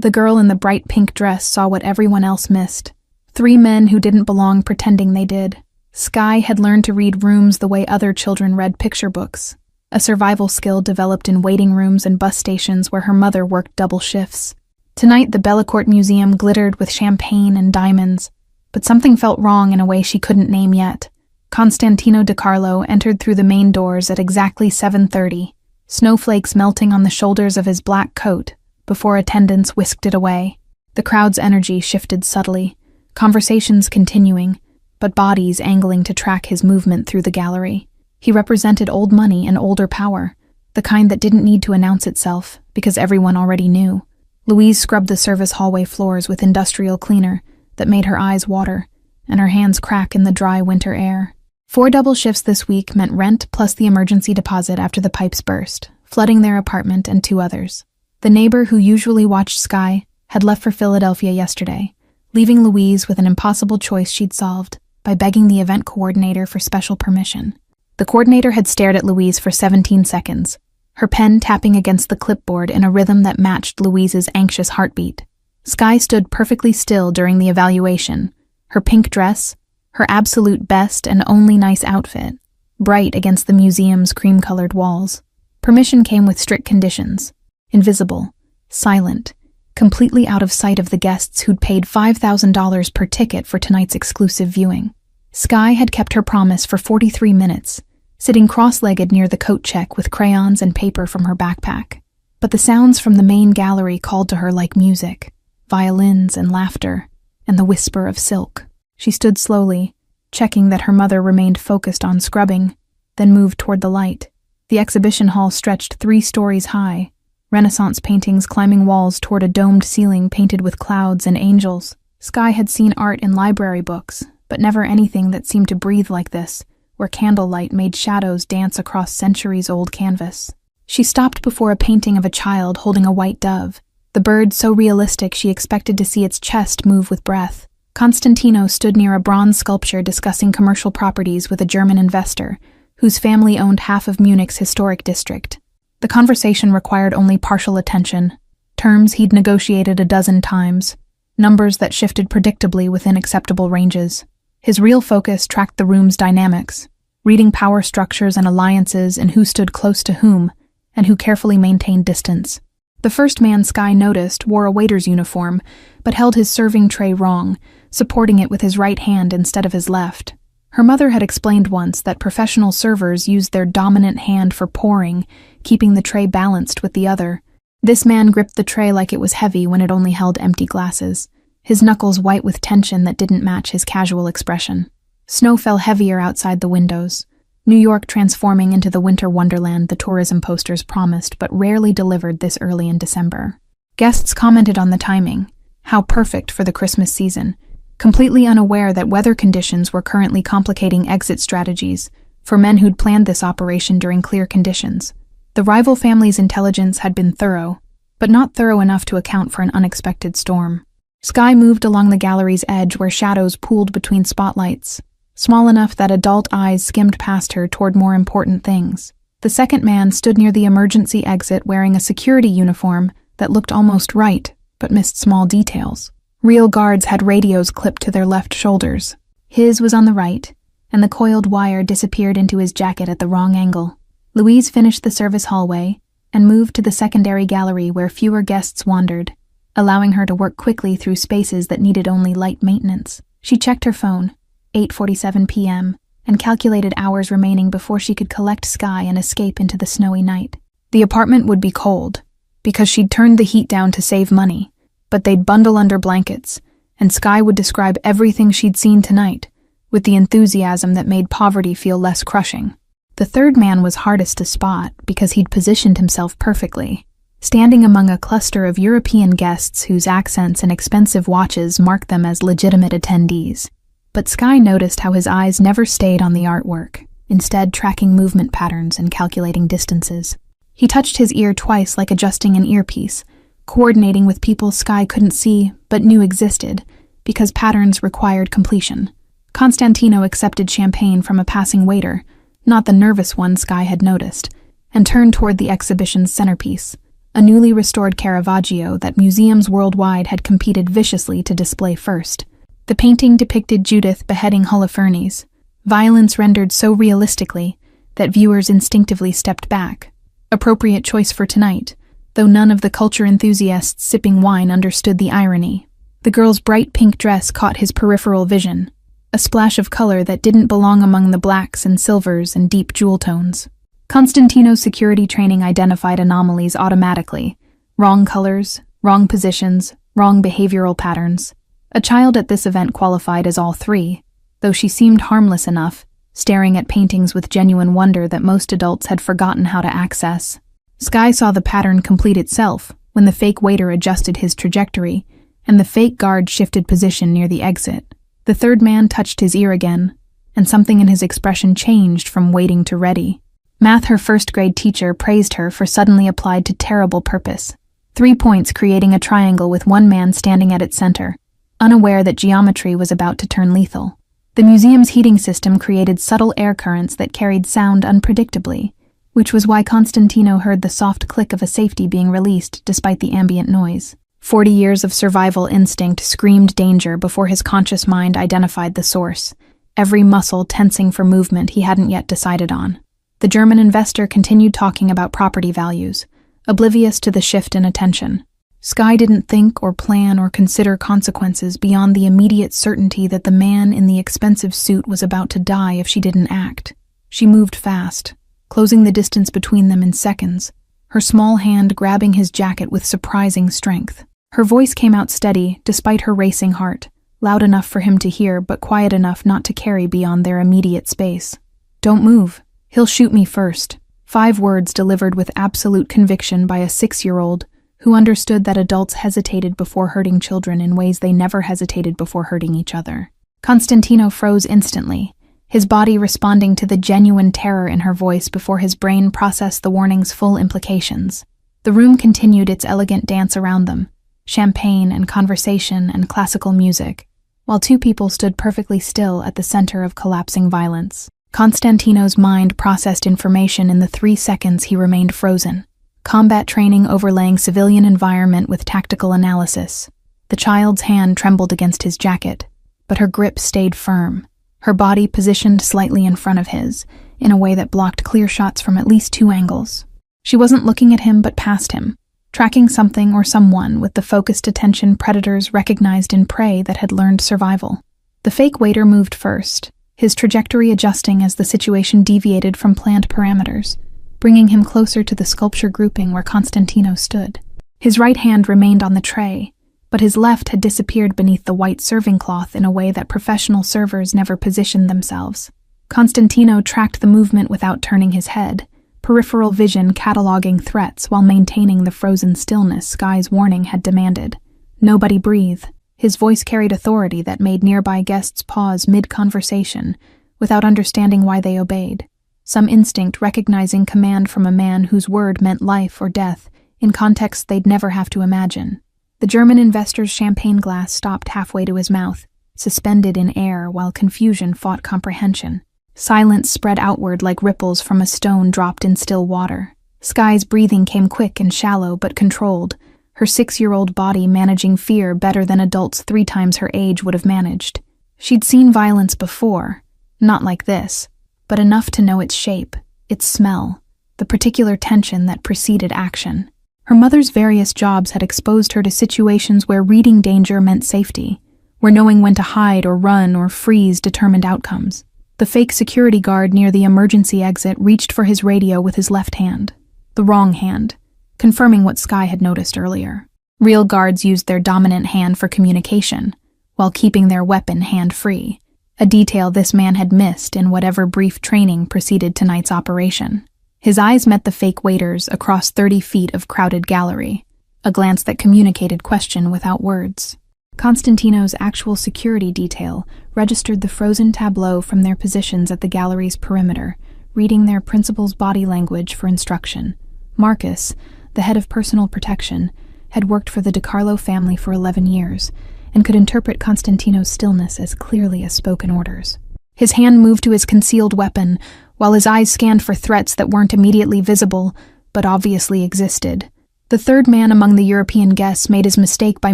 The girl in the bright pink dress saw what everyone else missed. 3 men who didn't belong pretending they did. Sky had learned to read rooms the way other children read picture books, a survival skill developed in waiting rooms and bus stations where her mother worked double shifts. Tonight, the Bellecourt Museum glittered with champagne and diamonds, but something felt wrong in a way she couldn't name yet. Constantino Di Carlo entered through the main doors at exactly 7:30, snowflakes melting on the shoulders of his black coat before attendants whisked it away. The crowd's energy shifted subtly, conversations continuing, but bodies angling to track his movement through the gallery. He represented old money and older power, the kind that didn't need to announce itself because everyone already knew. Louise scrubbed the service hallway floors with industrial cleaner that made her eyes water and her hands crack in the dry winter air. 4 double shifts this week meant rent plus the emergency deposit after the pipes burst, flooding their apartment and 2 others. The neighbor who usually watched Sky had left for Philadelphia yesterday, leaving Louise with an impossible choice she'd solved by begging the event coordinator for special permission. The coordinator had stared at Louise for 17 seconds, her pen tapping against the clipboard in a rhythm that matched Louise's anxious heartbeat. Sky stood perfectly still during the evaluation, her pink dress, her absolute best and only nice outfit, bright against the museum's cream-colored walls. Permission came with strict conditions: invisible, silent, completely out of sight of the guests who'd paid $5,000 per ticket for tonight's exclusive viewing. Sky had kept her promise for 43 minutes, sitting cross-legged near the coat check with crayons and paper from her backpack. But the sounds from the main gallery called to her like music, violins and laughter, and the whisper of silk. She stood slowly, checking that her mother remained focused on scrubbing, then moved toward the light. The exhibition hall stretched 3 stories high, Renaissance paintings climbing walls toward a domed ceiling painted with clouds and angels. Sky had seen art in library books, but never anything that seemed to breathe like this, where candlelight made shadows dance across centuries-old canvas. She stopped before a painting of a child holding a white dove, the bird so realistic she expected to see its chest move with breath. Constantino stood near a bronze sculpture discussing commercial properties with a German investor, whose family owned half of Munich's historic district. The conversation required only partial attention, terms he'd negotiated a dozen times, numbers that shifted predictably within acceptable ranges. His real focus tracked the room's dynamics, reading power structures and alliances and who stood close to whom, and who carefully maintained distance. The first man Sky noticed wore a waiter's uniform, but held his serving tray wrong, supporting it with his right hand instead of his left. Her mother had explained once that professional servers used their dominant hand for pouring, keeping the tray balanced with the other. This man gripped the tray like it was heavy when it only held empty glasses, his knuckles white with tension that didn't match his casual expression. Snow fell heavier outside the windows, New York transforming into the winter wonderland the tourism posters promised but rarely delivered this early in December. Guests commented on the timing, how perfect for the Christmas season, completely unaware that weather conditions were currently complicating exit strategies for men who'd planned this operation during clear conditions. The rival family's intelligence had been thorough, but not thorough enough to account for an unexpected storm. Sky moved along the gallery's edge where shadows pooled between spotlights, small enough that adult eyes skimmed past her toward more important things. The second man stood near the emergency exit wearing a security uniform that looked almost right, but missed small details. Real guards had radios clipped to their left shoulders. His was on the right, and the coiled wire disappeared into his jacket at the wrong angle. Louise finished the service hallway and moved to the secondary gallery where fewer guests wandered, allowing her to work quickly through spaces that needed only light maintenance. She checked her phone, 8:47 p.m., and calculated hours remaining before she could collect Sky and escape into the snowy night. The apartment would be cold, because she'd turned the heat down to save money, but they'd bundle under blankets, and Sky would describe everything she'd seen tonight, with the enthusiasm that made poverty feel less crushing. The third man was hardest to spot because he'd positioned himself perfectly, standing among a cluster of European guests whose accents and expensive watches marked them as legitimate attendees. But Sky noticed how his eyes never stayed on the artwork, instead tracking movement patterns and calculating distances. He touched his ear twice like adjusting an earpiece, coordinating with people Sky couldn't see but knew existed, because patterns required completion. Constantino accepted champagne from a passing waiter, not the nervous one Sky had noticed, and turned toward the exhibition's centerpiece, a newly restored Caravaggio that museums worldwide had competed viciously to display first. The painting depicted Judith beheading Holofernes, violence rendered so realistically that viewers instinctively stepped back. Appropriate choice for tonight, though none of the culture enthusiasts sipping wine understood the irony. The girl's bright pink dress caught his peripheral vision, a splash of color that didn't belong among the blacks and silvers and deep jewel tones. Constantino's security training identified anomalies automatically. Wrong colors, wrong positions, wrong behavioral patterns. A child at this event qualified as all three, though she seemed harmless enough, staring at paintings with genuine wonder that most adults had forgotten how to access. Sky saw the pattern complete itself when the fake waiter adjusted his trajectory and the fake guard shifted position near the exit. The third man touched his ear again, and something in his expression changed from waiting to ready. Math, her first-grade teacher, praised her for suddenly applied to terrible purpose. 3 points creating a triangle with one man standing at its center, unaware that geometry was about to turn lethal. The museum's heating system created subtle air currents that carried sound unpredictably, which was why Constantino heard the soft click of a safety being released despite the ambient noise. 40 years of survival instinct screamed danger before his conscious mind identified the source, every muscle tensing for movement he hadn't yet decided on. The German investor continued talking about property values, oblivious to the shift in attention. Sky didn't think or plan or consider consequences beyond the immediate certainty that the man in the expensive suit was about to die if she didn't act. She moved fast, closing the distance between them in seconds, her small hand grabbing his jacket with surprising strength. Her voice came out steady despite her racing heart, loud enough for him to hear but quiet enough not to carry beyond their immediate space. "Don't move. He'll shoot me first." 5 words delivered with absolute conviction by a 6-year-old who understood that adults hesitated before hurting children in ways they never hesitated before hurting each other. Constantino froze instantly, his body responding to the genuine terror in her voice before his brain processed the warning's full implications. The room continued its elegant dance around them, champagne and conversation and classical music, while 2 people stood perfectly still at the center of collapsing violence. Constantino's mind processed information in the 3 seconds he remained frozen. Combat training overlaying civilian environment with tactical analysis. The child's hand trembled against his jacket, but her grip stayed firm, her body positioned slightly in front of his, in a way that blocked clear shots from at least 2 angles. She wasn't looking at him but past him, tracking something or someone with the focused attention predators recognized in prey that had learned survival. The fake waiter moved first, his trajectory adjusting as the situation deviated from planned parameters, bringing him closer to the sculpture grouping where Constantino stood. His right hand remained on the tray, but his left had disappeared beneath the white serving cloth in a way that professional servers never positioned themselves. Constantino tracked the movement without turning his head, peripheral vision cataloging threats while maintaining the frozen stillness Sky's warning had demanded. "Nobody breathe." His voice carried authority that made nearby guests pause mid-conversation without understanding why they obeyed. Some instinct recognizing command from a man whose word meant life or death in contexts they'd never have to imagine. The German investor's champagne glass stopped halfway to his mouth, suspended in air while confusion fought comprehension. Silence spread outward like ripples from a stone dropped in still water. Sky's breathing came quick and shallow but controlled, her 6-year-old body managing fear better than adults 3 times her age would have managed. She'd seen violence before, not like this, but enough to know its shape, its smell, the particular tension that preceded action. Her mother's various jobs had exposed her to situations where reading danger meant safety, where knowing when to hide or run or freeze determined outcomes. The fake security guard near the emergency exit reached for his radio with his left hand, the wrong hand, confirming what Sky had noticed earlier. Real guards used their dominant hand for communication, while keeping their weapon hand-free, a detail this man had missed in whatever brief training preceded tonight's operation. His eyes met the fake waiters across 30 feet of crowded gallery, a glance that communicated question without words. Constantino's actual security detail registered the frozen tableau from their positions at the gallery's perimeter, reading their principal's body language for instruction. Marcus, the head of personal protection, had worked for the DiCarlo family for 11 years and could interpret Constantino's stillness as clearly as spoken orders. His hand moved to his concealed weapon, while his eyes scanned for threats that weren't immediately visible, but obviously existed. The third man among the European guests made his mistake by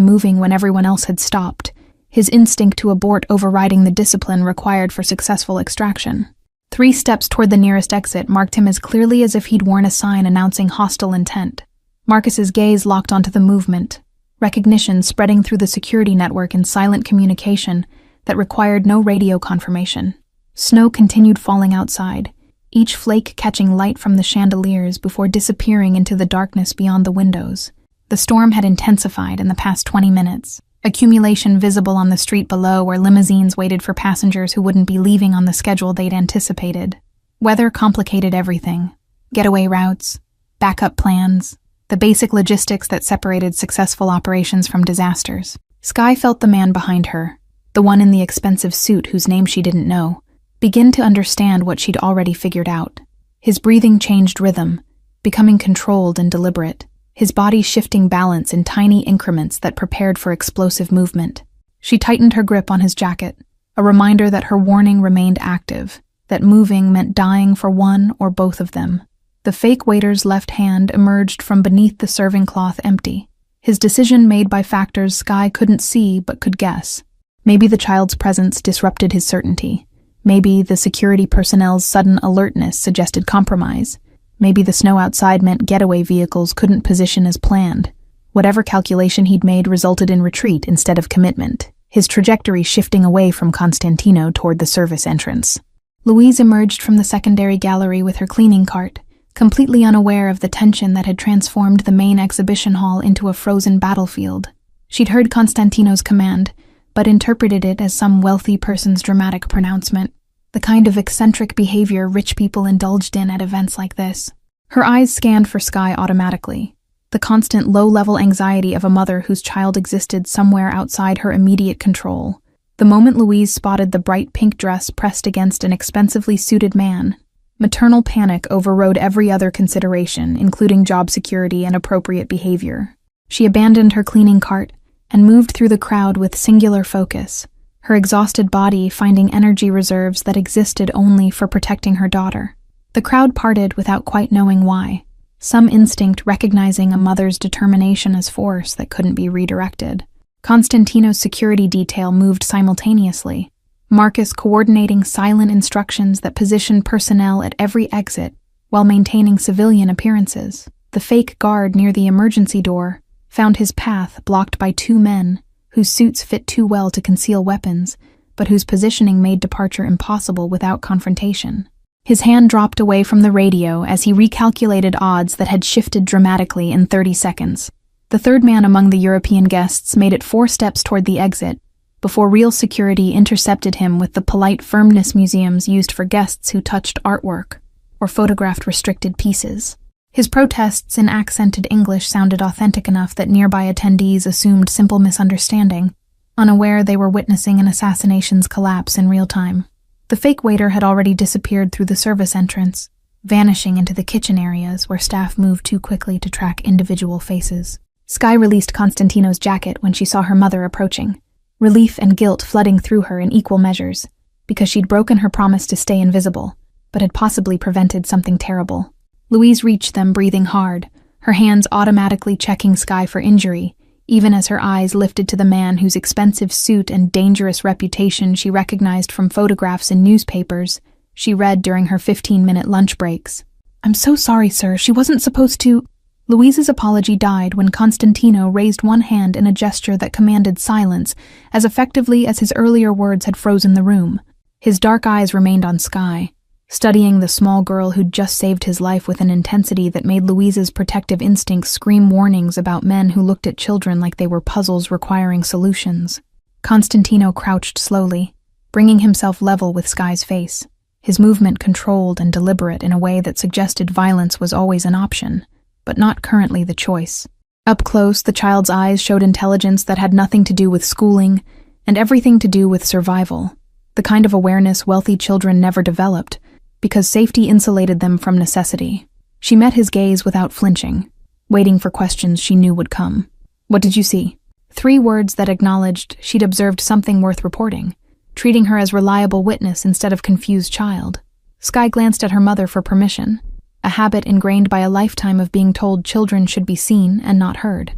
moving when everyone else had stopped, his instinct to abort overriding the discipline required for successful extraction. 3 steps toward the nearest exit marked him as clearly as if he'd worn a sign announcing hostile intent. Marcus's gaze locked onto the movement, recognition spreading through the security network in silent communication that required no radio confirmation. Snow continued falling outside, each flake catching light from the chandeliers before disappearing into the darkness beyond the windows. The storm had intensified in the past 20 minutes, accumulation visible on the street below where limousines waited for passengers who wouldn't be leaving on the schedule they'd anticipated. Weather complicated everything. Getaway routes, backup plans, the basic logistics that separated successful operations from disasters. Skye felt the man behind her, the one in the expensive suit whose name she didn't know, begin to understand what she'd already figured out. His breathing changed rhythm, becoming controlled and deliberate, his body shifting balance in tiny increments that prepared for explosive movement. She tightened her grip on his jacket, a reminder that her warning remained active, that moving meant dying for one or both of them. The fake waiter's left hand emerged from beneath the serving cloth empty, his decision made by factors Skye couldn't see but could guess. Maybe the child's presence disrupted his certainty. Maybe the security personnel's sudden alertness suggested compromise. Maybe the snow outside meant getaway vehicles couldn't position as planned. Whatever calculation he'd made resulted in retreat instead of commitment, his trajectory shifting away from Constantino toward the service entrance. Louise emerged from the secondary gallery with her cleaning cart, completely unaware of the tension that had transformed the main exhibition hall into a frozen battlefield. She'd heard Constantino's command, but interpreted it as some wealthy person's dramatic pronouncement, the kind of eccentric behavior rich people indulged in at events like this. Her eyes scanned for Skye automatically, the constant low-level anxiety of a mother whose child existed somewhere outside her immediate control. The moment Louise spotted the bright pink dress pressed against an expensively suited man, maternal panic overrode every other consideration, including job security and appropriate behavior. She abandoned her cleaning cart and moved through the crowd with singular focus, her exhausted body finding energy reserves that existed only for protecting her daughter. The crowd parted without quite knowing why, some instinct recognizing a mother's determination as force that couldn't be redirected. Constantino's security detail moved simultaneously, Marcus coordinating silent instructions that positioned personnel at every exit while maintaining civilian appearances. The fake guard near the emergency door found his path blocked by 2 men whose suits fit too well to conceal weapons, but whose positioning made departure impossible without confrontation. His hand dropped away from the radio as he recalculated odds that had shifted dramatically in 30 seconds. The third man among the European guests made it 4 steps toward the exit, before real security intercepted him with the polite firmness museums used for guests who touched artwork or photographed restricted pieces. His protests in accented English sounded authentic enough that nearby attendees assumed simple misunderstanding, unaware they were witnessing an assassination's collapse in real time. The fake waiter had already disappeared through the service entrance, vanishing into the kitchen areas where staff moved too quickly to track individual faces. Skye released Constantino's jacket when she saw her mother approaching, relief and guilt flooding through her in equal measures, because she'd broken her promise to stay invisible, but had possibly prevented something terrible. Louise reached them breathing hard, her hands automatically checking Skye for injury, even as her eyes lifted to the man whose expensive suit and dangerous reputation she recognized from photographs in newspapers she read during her 15-minute lunch breaks. "I'm so sorry, sir. She wasn't supposed to—" Louise's apology died when Constantino raised one hand in a gesture that commanded silence, as effectively as his earlier words had frozen the room. His dark eyes remained on Skye, studying the small girl who'd just saved his life with an intensity that made Louise's protective instincts scream warnings about men who looked at children like they were puzzles requiring solutions. Constantino crouched slowly, bringing himself level with Skye's face, his movement controlled and deliberate in a way that suggested violence was always an option, but not currently the choice. Up close, the child's eyes showed intelligence that had nothing to do with schooling and everything to do with survival, the kind of awareness wealthy children never developed, because safety insulated them from necessity. She met his gaze without flinching, waiting for questions she knew would come. "What did you see?" 3 words that acknowledged she'd observed something worth reporting, treating her as reliable witness instead of confused child. Skye glanced at her mother for permission, a habit ingrained by a lifetime of being told children should be seen and not heard.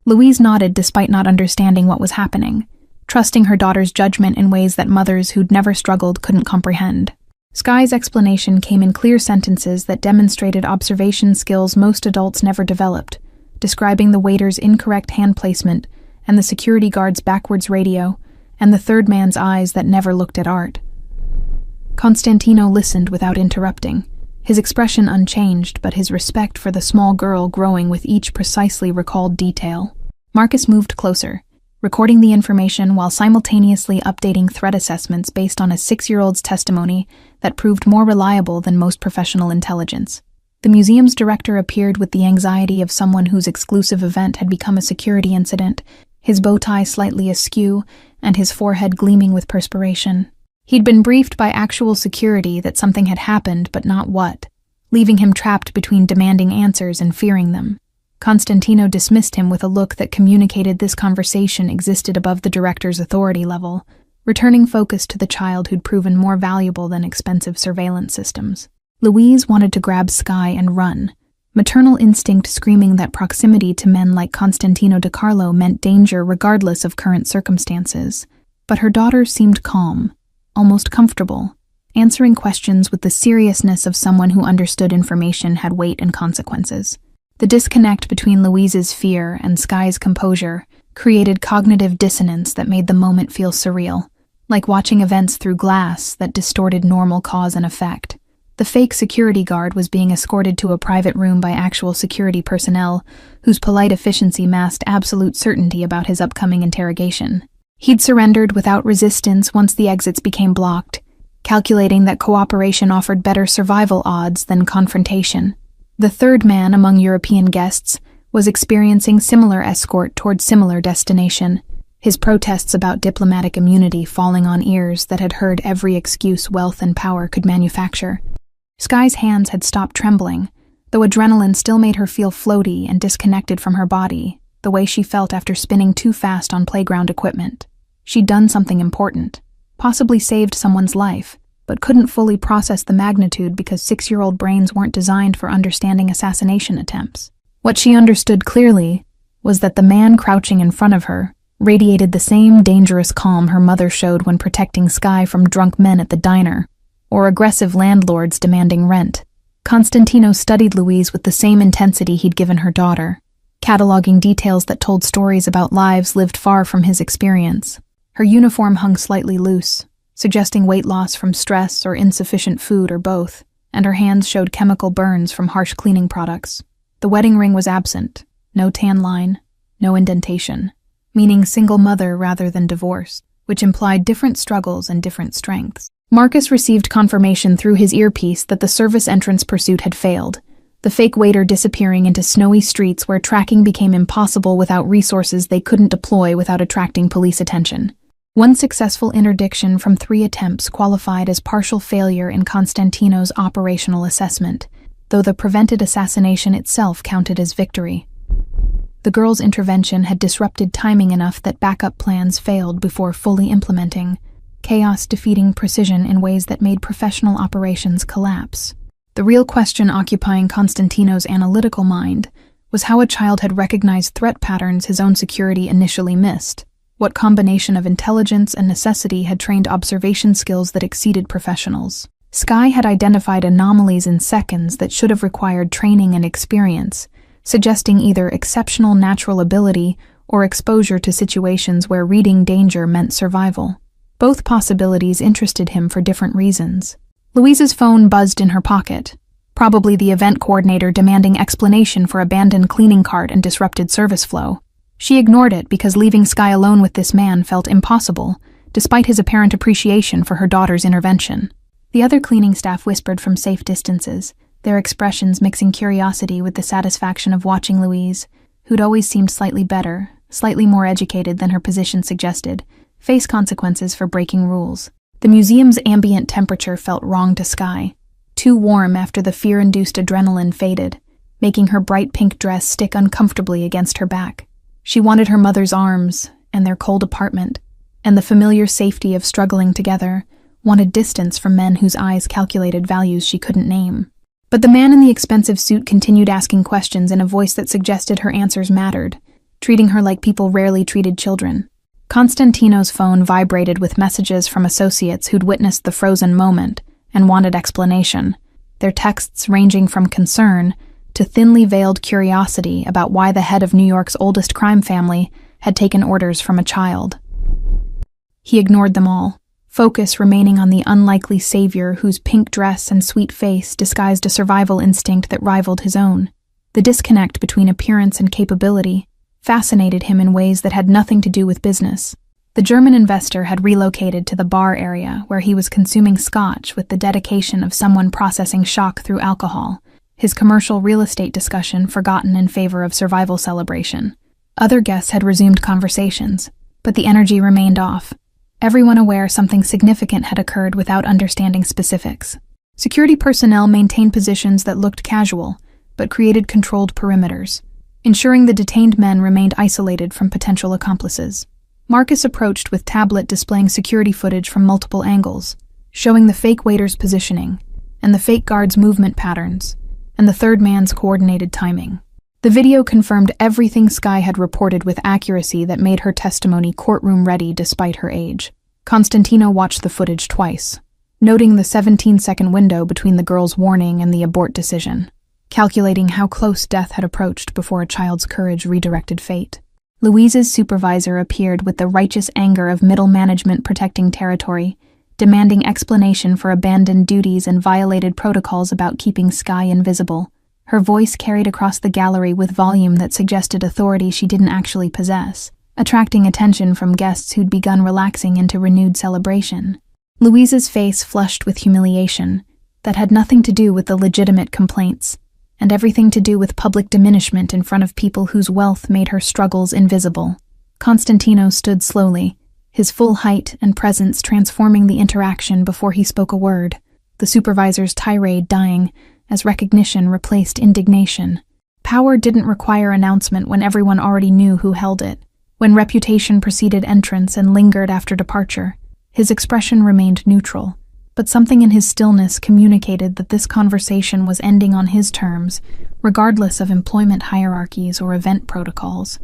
Louise nodded despite not understanding what was happening, trusting her daughter's judgment in ways that mothers who'd never struggled couldn't comprehend. Sky's explanation came in clear sentences that demonstrated observation skills most adults never developed, describing the waiter's incorrect hand placement and the security guard's backwards radio and the third man's eyes that never looked at art. Constantino listened without interrupting, his expression unchanged, but his respect for the small girl growing with each precisely recalled detail. Marcus moved closer, recording the information while simultaneously updating threat assessments based on a 6-year-old's testimony that proved more reliable than most professional intelligence. The museum's director appeared with the anxiety of someone whose exclusive event had become a security incident, his bow tie slightly askew and his forehead gleaming with perspiration. He'd been briefed by actual security that something had happened, but not what, leaving him trapped between demanding answers and fearing them. Constantino dismissed him with a look that communicated this conversation existed above the director's authority level, returning focus to the child who'd proven more valuable than expensive surveillance systems. Louise wanted to grab Sky and run, maternal instinct screaming that proximity to men like Constantino DiCarlo meant danger regardless of current circumstances. But her daughter seemed calm, almost comfortable, answering questions with the seriousness of someone who understood information had weight and consequences. The disconnect between Louise's fear and Sky's composure created cognitive dissonance that made the moment feel surreal, like watching events through glass that distorted normal cause and effect. The fake security guard was being escorted to a private room by actual security personnel, whose polite efficiency masked absolute certainty about his upcoming interrogation. He'd surrendered without resistance once the exits became blocked, calculating that cooperation offered better survival odds than confrontation. The third man among European guests was experiencing similar escort toward similar destination, his protests about diplomatic immunity falling on ears that had heard every excuse wealth and power could manufacture. Sky's hands had stopped trembling, though adrenaline still made her feel floaty and disconnected from her body, the way she felt after spinning too fast on playground equipment. She'd done something important, possibly saved someone's life, but couldn't fully process the magnitude because 6-year-old brains weren't designed for understanding assassination attempts. What she understood clearly was that the man crouching in front of her radiated the same dangerous calm her mother showed when protecting Sky from drunk men at the diner, or aggressive landlords demanding rent. Constantino studied Louise with the same intensity he'd given her daughter, cataloging details that told stories about lives lived far from his experience. Her uniform hung slightly loose, suggesting weight loss from stress or insufficient food or both, and her hands showed chemical burns from harsh cleaning products. The wedding ring was absent, no tan line, no indentation, meaning single mother rather than divorced, which implied different struggles and different strengths. Marcus received confirmation through his earpiece that the service entrance pursuit had failed, the fake waiter disappearing into snowy streets where tracking became impossible without resources they couldn't deploy without attracting police attention. One successful interdiction from 3 attempts qualified as partial failure in Constantino's operational assessment, though the prevented assassination itself counted as victory. The girl's intervention had disrupted timing enough that backup plans failed before fully implementing, chaos defeating precision in ways that made professional operations collapse. The real question occupying Constantino's analytical mind was how a child had recognized threat patterns his own security initially missed. What combination of intelligence and necessity had trained observation skills that exceeded professionals? Sky had identified anomalies in seconds that should have required training and experience, suggesting either exceptional natural ability or exposure to situations where reading danger meant survival. Both possibilities interested him for different reasons. Louise's phone buzzed in her pocket, probably the event coordinator demanding explanation for abandoned cleaning cart and disrupted service flow. She ignored it because leaving Sky alone with this man felt impossible, despite his apparent appreciation for her daughter's intervention. The other cleaning staff whispered from safe distances, their expressions mixing curiosity with the satisfaction of watching Louise, who'd always seemed slightly better, slightly more educated than her position suggested, face consequences for breaking rules. The museum's ambient temperature felt wrong to Sky, too warm after the fear-induced adrenaline faded, making her bright pink dress stick uncomfortably against her back. She wanted her mother's arms, and their cold apartment, and the familiar safety of struggling together, wanted distance from men whose eyes calculated values she couldn't name. But the man in the expensive suit continued asking questions in a voice that suggested her answers mattered, treating her like people rarely treated children. Constantino's phone vibrated with messages from associates who'd witnessed the frozen moment and wanted explanation, their texts ranging from concern to thinly veiled curiosity about why the head of New York's oldest crime family had taken orders from a child. He ignored them all, focus remaining on the unlikely savior whose pink dress and sweet face disguised a survival instinct that rivaled his own. The disconnect between appearance and capability fascinated him in ways that had nothing to do with business. The German investor had relocated to the bar area where he was consuming scotch with the dedication of someone processing shock through alcohol, his commercial real estate discussion forgotten in favor of survival celebration. Other guests had resumed conversations, but the energy remained off, everyone aware something significant had occurred without understanding specifics. Security personnel maintained positions that looked casual, but created controlled perimeters, ensuring the detained men remained isolated from potential accomplices. Marcus approached with tablet displaying security footage from multiple angles, showing the fake waiter's positioning, and the fake guard's movement patterns, and the third man's coordinated timing. The video confirmed everything Skye had reported with accuracy that made her testimony courtroom-ready despite her age. Constantino watched the footage twice, noting the 17-second window between the girl's warning and the abort decision, calculating how close death had approached before a child's courage redirected fate. Louise's supervisor appeared with the righteous anger of middle management protecting territory, demanding explanation for abandoned duties and violated protocols about keeping Skye invisible. Her voice carried across the gallery with volume that suggested authority she didn't actually possess, attracting attention from guests who'd begun relaxing into renewed celebration. Louise's face flushed with humiliation that had nothing to do with the legitimate complaints, and everything to do with public diminishment in front of people whose wealth made her struggles invisible. Constantino stood slowly, his full height and presence transforming the interaction before he spoke a word, the supervisor's tirade dying as recognition replaced indignation. Power didn't require announcement when everyone already knew who held it, when reputation preceded entrance and lingered after departure. His expression remained neutral, but something in his stillness communicated that this conversation was ending on his terms, regardless of employment hierarchies or event protocols.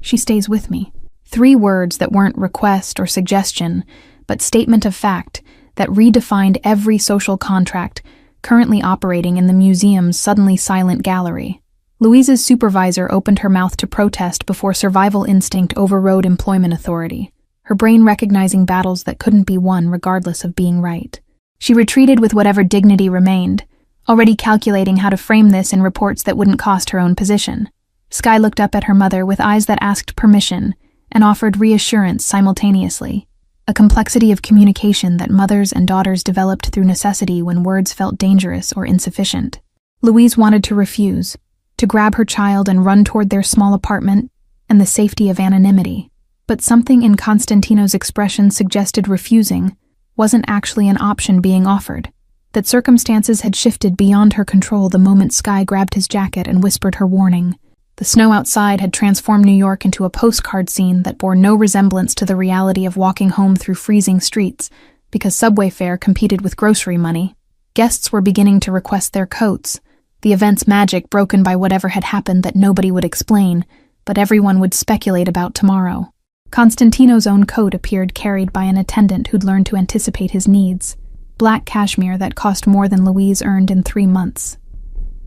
"She stays with me." 3 words that weren't request or suggestion, but statement of fact that redefined every social contract currently operating in the museum's suddenly silent gallery. Louise's supervisor opened her mouth to protest before survival instinct overrode employment authority, her brain recognizing battles that couldn't be won regardless of being right. She retreated with whatever dignity remained, already calculating how to frame this in reports that wouldn't cost her own position. Skye looked up at her mother with eyes that asked permission and offered reassurance simultaneously, a complexity of communication that mothers and daughters developed through necessity when words felt dangerous or insufficient. Louise wanted to refuse, to grab her child and run toward their small apartment and the safety of anonymity. But something in Constantino's expression suggested refusing wasn't actually an option being offered, that circumstances had shifted beyond her control the moment Skye grabbed his jacket and whispered her warning. The snow outside had transformed New York into a postcard scene that bore no resemblance to the reality of walking home through freezing streets, because subway fare competed with grocery money. Guests were beginning to request their coats, the event's magic broken by whatever had happened that nobody would explain, but everyone would speculate about tomorrow. Constantino's own coat appeared carried by an attendant who'd learned to anticipate his needs, black cashmere that cost more than Louise earned in 3 months.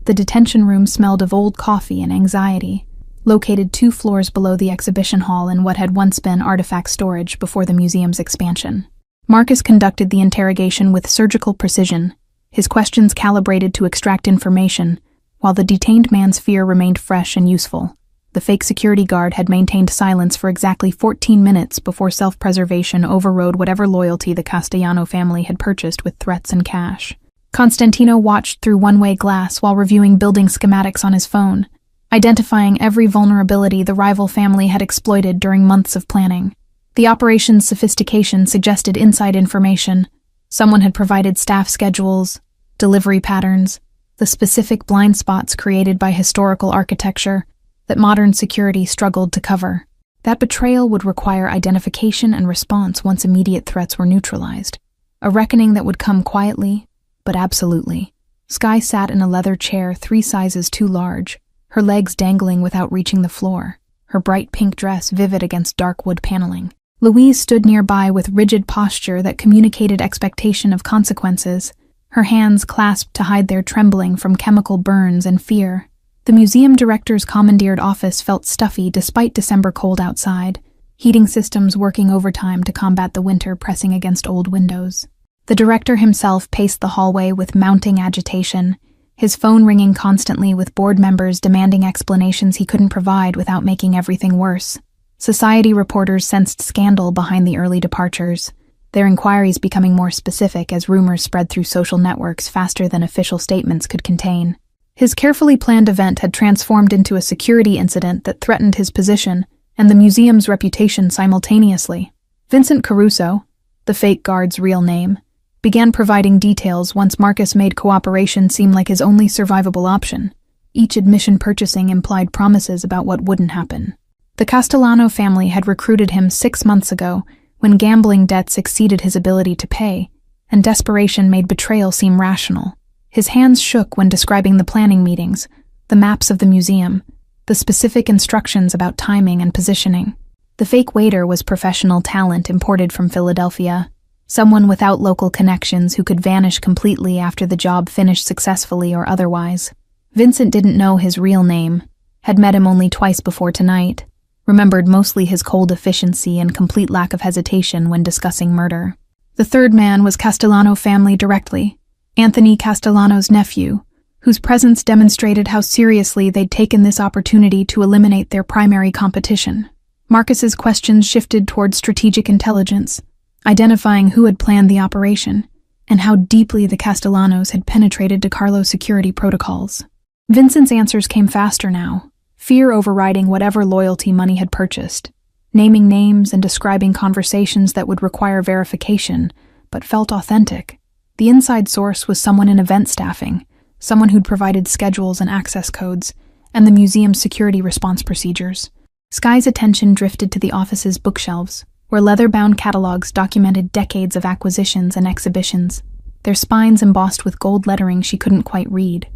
The detention room smelled of old coffee and anxiety, located 2 floors below the exhibition hall in what had once been artifact storage before the museum's expansion. Marcus conducted the interrogation with surgical precision, his questions calibrated to extract information, while the detained man's fear remained fresh and useful. The fake security guard had maintained silence for exactly 14 minutes before self-preservation overrode whatever loyalty the Castellano family had purchased with threats and cash. Constantino watched through one-way glass while reviewing building schematics on his phone, identifying every vulnerability the rival family had exploited during months of planning. The operation's sophistication suggested inside information. Someone had provided staff schedules, delivery patterns, the specific blind spots created by historical architecture that modern security struggled to cover. That betrayal would require identification and response once immediate threats were neutralized, a reckoning that would come quietly, but absolutely. Skye sat in a leather chair 3 sizes too large, her legs dangling without reaching the floor, her bright pink dress vivid against dark wood paneling. Louise stood nearby with rigid posture that communicated expectation of consequences, her hands clasped to hide their trembling from chemical burns and fear. The museum director's commandeered office felt stuffy despite December cold outside, heating systems working overtime to combat the winter pressing against old windows. The director himself paced the hallway with mounting agitation, his phone ringing constantly with board members demanding explanations he couldn't provide without making everything worse. Society reporters sensed scandal behind the early departures, their inquiries becoming more specific as rumors spread through social networks faster than official statements could contain. His carefully planned event had transformed into a security incident that threatened his position and the museum's reputation simultaneously. Vincent Caruso, the fake guard's real name, began providing details once Marcus made cooperation seem like his only survivable option. Each admission purchasing implied promises about what wouldn't happen. The Castellano family had recruited him 6 months ago when gambling debts exceeded his ability to pay, and desperation made betrayal seem rational. His hands shook when describing the planning meetings, the maps of the museum, the specific instructions about timing and positioning. The fake waiter was professional talent imported from Philadelphia, someone without local connections who could vanish completely after the job finished successfully or otherwise. Vincent didn't know his real name, had met him only twice before tonight, remembered mostly his cold efficiency and complete lack of hesitation when discussing murder. The third man was Castellano family directly, Anthony Castellano's nephew, whose presence demonstrated how seriously they'd taken this opportunity to eliminate their primary competition. Marcus's questions shifted toward strategic intelligence, identifying who had planned the operation, and how deeply the Castellanos had penetrated DeCarlo's security protocols. Vincent's answers came faster now, fear overriding whatever loyalty money had purchased, naming names and describing conversations that would require verification, but felt authentic. The inside source was someone in event staffing, someone who'd provided schedules and access codes, and the museum's security response procedures. Skye's attention drifted to the office's bookshelves, where leather-bound catalogs documented decades of acquisitions and exhibitions, their spines embossed with gold lettering she couldn't quite read.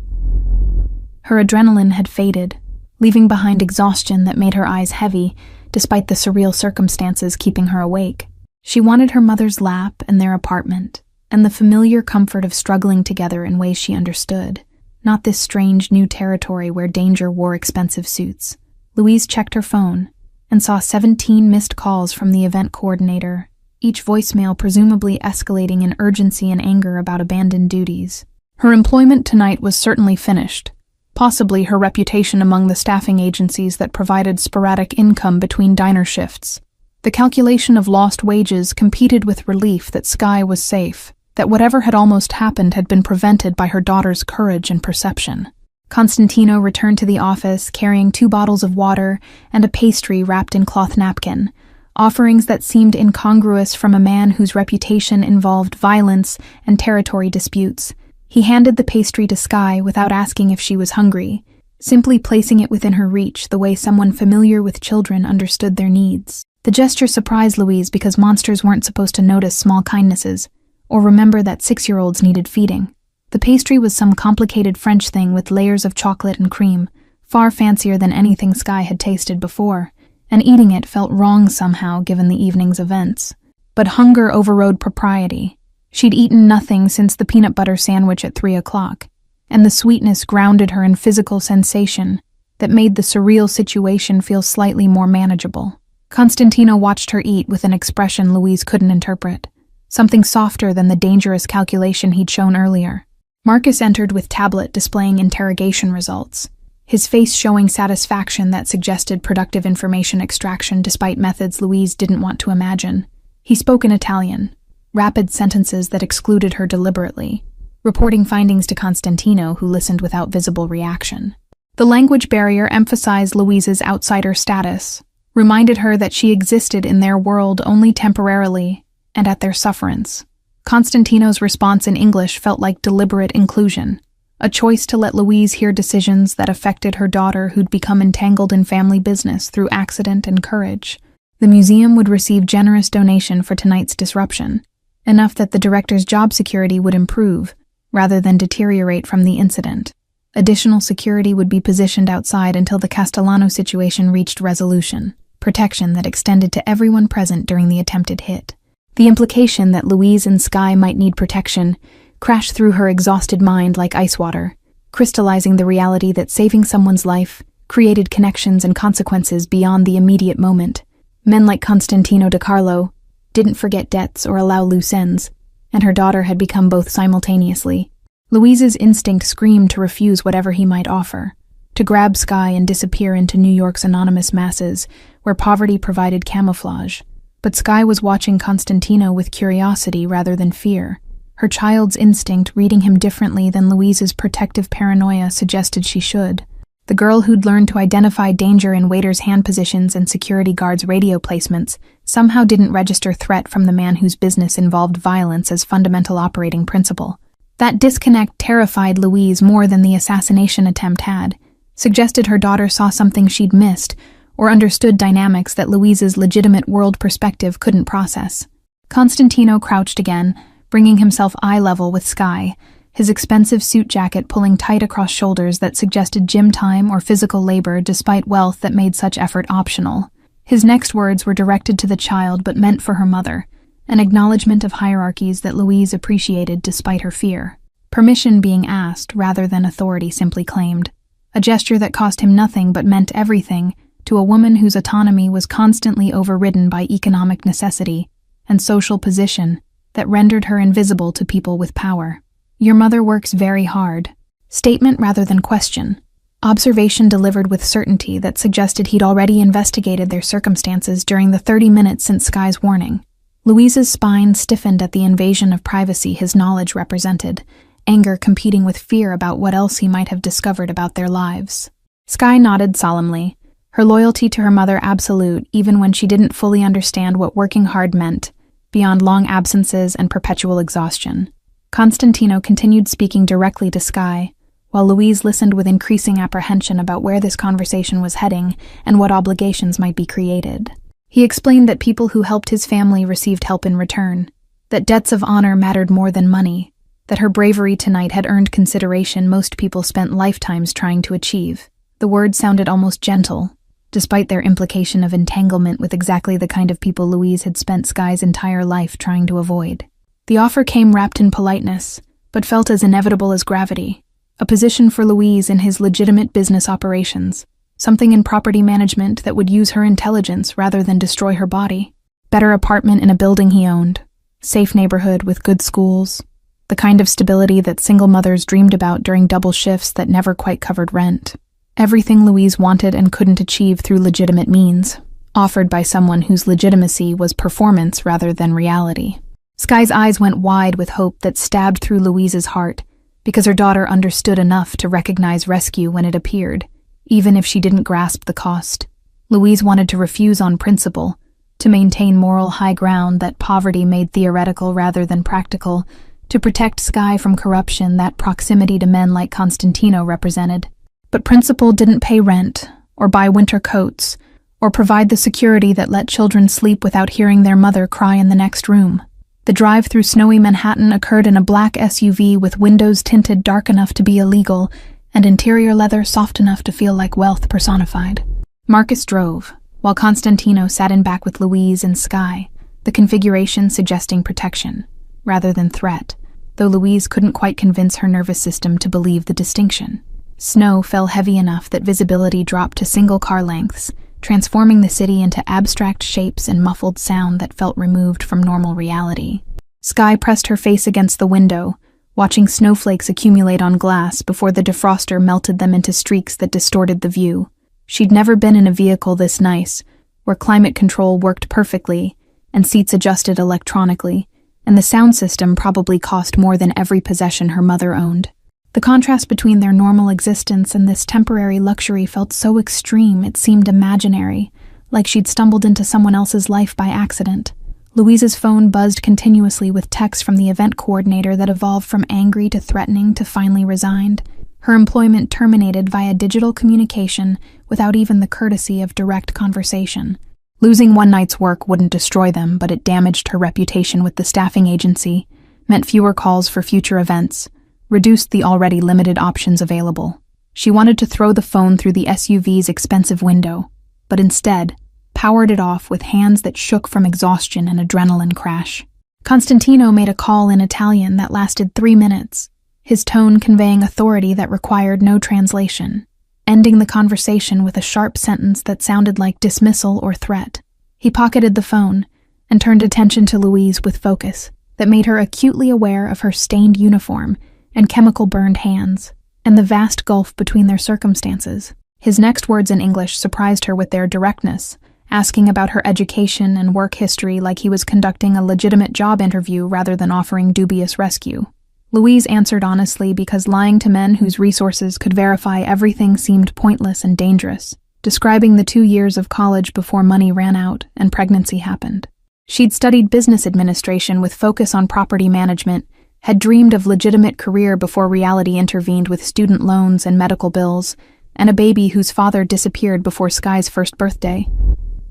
Her adrenaline had faded, leaving behind exhaustion that made her eyes heavy, despite the surreal circumstances keeping her awake. She wanted her mother's lap and their apartment, and the familiar comfort of struggling together in ways she understood, not this strange new territory where danger wore expensive suits. Louise checked her phone and saw 17 missed calls from the event coordinator, each voicemail presumably escalating in urgency and anger about abandoned duties. Her employment tonight was certainly finished, possibly her reputation among the staffing agencies that provided sporadic income between diner shifts. The calculation of lost wages competed with relief that Skye was safe, that whatever had almost happened had been prevented by her daughter's courage and perception. Constantino returned to the office carrying 2 bottles of water and a pastry wrapped in cloth napkin, offerings that seemed incongruous from a man whose reputation involved violence and territory disputes. He handed the pastry to Skye without asking if she was hungry, simply placing it within her reach the way someone familiar with children understood their needs. The gesture surprised Louise because monsters weren't supposed to notice small kindnesses, or remember that 6-year-olds needed feeding. The pastry was some complicated French thing with layers of chocolate and cream, far fancier than anything Skye had tasted before, and eating it felt wrong somehow given the evening's events. But hunger overrode propriety. She'd eaten nothing since the peanut butter sandwich at 3 o'clock, and the sweetness grounded her in physical sensation that made the surreal situation feel slightly more manageable. Constantino watched her eat with an expression Louise couldn't interpret, something softer than the dangerous calculation he'd shown earlier. Marcus entered with tablet displaying interrogation results, his face showing satisfaction that suggested productive information extraction despite methods Louise didn't want to imagine. He spoke in Italian, rapid sentences that excluded her deliberately, reporting findings to Constantino, who listened without visible reaction. The language barrier emphasized Louise's outsider status, reminded her that she existed in their world only temporarily and at their sufferance. Constantino's response in English felt like deliberate inclusion, a choice to let Louise hear decisions that affected her daughter who'd become entangled in family business through accident and courage. The museum would receive generous donation for tonight's disruption, enough that the director's job security would improve, rather than deteriorate from the incident. Additional security would be positioned outside until the Castellano situation reached resolution, protection that extended to everyone present during the attempted hit. The implication that Louise and Skye might need protection crashed through her exhausted mind like ice water, crystallizing the reality that saving someone's life created connections and consequences beyond the immediate moment. Men like Constantino De Carlo didn't forget debts or allow loose ends, and her daughter had become both simultaneously. Louise's instinct screamed to refuse whatever he might offer, to grab Skye and disappear into New York's anonymous masses, where poverty provided camouflage. But Skye was watching Constantino with curiosity rather than fear, her child's instinct reading him differently than Louise's protective paranoia suggested she should. The girl who'd learned to identify danger in waiters' hand positions and security guards' radio placements somehow didn't register threat from the man whose business involved violence as fundamental operating principle. That disconnect terrified Louise more than the assassination attempt had, suggested her daughter saw something she'd missed, or understood dynamics that Louise's legitimate world perspective couldn't process. Constantino crouched again, bringing himself eye-level with Skye, his expensive suit jacket pulling tight across shoulders that suggested gym time or physical labor despite wealth that made such effort optional. His next words were directed to the child but meant for her mother, an acknowledgement of hierarchies that Louise appreciated despite her fear. Permission being asked rather than authority simply claimed. A gesture that cost him nothing but meant everything to a woman whose autonomy was constantly overridden by economic necessity and social position that rendered her invisible to people with power. Your mother works very hard. Statement rather than question. Observation delivered with certainty that suggested he'd already investigated their circumstances during the 30 minutes since Skye's warning. Louise's spine stiffened at the invasion of privacy his knowledge represented, anger competing with fear about what else he might have discovered about their lives. Skye nodded solemnly, her loyalty to her mother absolute even when she didn't fully understand what working hard meant, beyond long absences and perpetual exhaustion. Constantino continued speaking directly to Skye, while Louise listened with increasing apprehension about where this conversation was heading and what obligations might be created. He explained that people who helped his family received help in return, that debts of honor mattered more than money, that her bravery tonight had earned consideration most people spent lifetimes trying to achieve. The words sounded almost gentle, despite their implication of entanglement with exactly the kind of people Louise had spent Skye's entire life trying to avoid. The offer came wrapped in politeness, but felt as inevitable as gravity. A position for Louise in his legitimate business operations, something in property management that would use her intelligence rather than destroy her body. Better apartment in a building he owned, safe neighborhood with good schools, the kind of stability that single mothers dreamed about during double shifts that never quite covered rent. Everything Louise wanted and couldn't achieve through legitimate means, offered by someone whose legitimacy was performance rather than reality. Skye's eyes went wide with hope that stabbed through Louise's heart, because her daughter understood enough to recognize rescue when it appeared, even if she didn't grasp the cost. Louise wanted to refuse on principle, to maintain moral high ground that poverty made theoretical rather than practical, to protect Skye from corruption that proximity to men like Constantino represented. But principle didn't pay rent, or buy winter coats, or provide the security that let children sleep without hearing their mother cry in the next room. The drive through snowy Manhattan occurred in a black SUV with windows tinted dark enough to be illegal and interior leather soft enough to feel like wealth personified. Marcus drove, while Constantino sat in back with Louise and Skye, the configuration suggesting protection, rather than threat, though Louise couldn't quite convince her nervous system to believe the distinction. Snow fell heavy enough that visibility dropped to single car lengths, transforming the city into abstract shapes and muffled sound that felt removed from normal reality. Skye pressed her face against the window, watching snowflakes accumulate on glass before the defroster melted them into streaks that distorted the view. She'd never been in a vehicle this nice, where climate control worked perfectly and seats adjusted electronically, and the sound system probably cost more than every possession her mother owned. The contrast between their normal existence and this temporary luxury felt so extreme it seemed imaginary, like she'd stumbled into someone else's life by accident. Louise's phone buzzed continuously with texts from the event coordinator that evolved from angry to threatening to finally resigned, her employment terminated via digital communication without even the courtesy of direct conversation. Losing one night's work wouldn't destroy them, but it damaged her reputation with the staffing agency, meant fewer calls for future events, reduced the already limited options available. She wanted to throw the phone through the SUV's expensive window, but instead powered it off with hands that shook from exhaustion and adrenaline crash. Constantino made a call in Italian that lasted 3 minutes, his tone conveying authority that required no translation, ending the conversation with a sharp sentence that sounded like dismissal or threat. He pocketed the phone and turned attention to Louise with focus that made her acutely aware of her stained uniform and chemical-burned hands, and the vast gulf between their circumstances. His next words in English surprised her with their directness, asking about her education and work history like he was conducting a legitimate job interview rather than offering dubious rescue. Louise answered honestly because lying to men whose resources could verify everything seemed pointless and dangerous, describing the 2 years of college before money ran out and pregnancy happened. She'd studied business administration with focus on property management, had dreamed of legitimate career before reality intervened with student loans and medical bills, and a baby whose father disappeared before Sky's first birthday.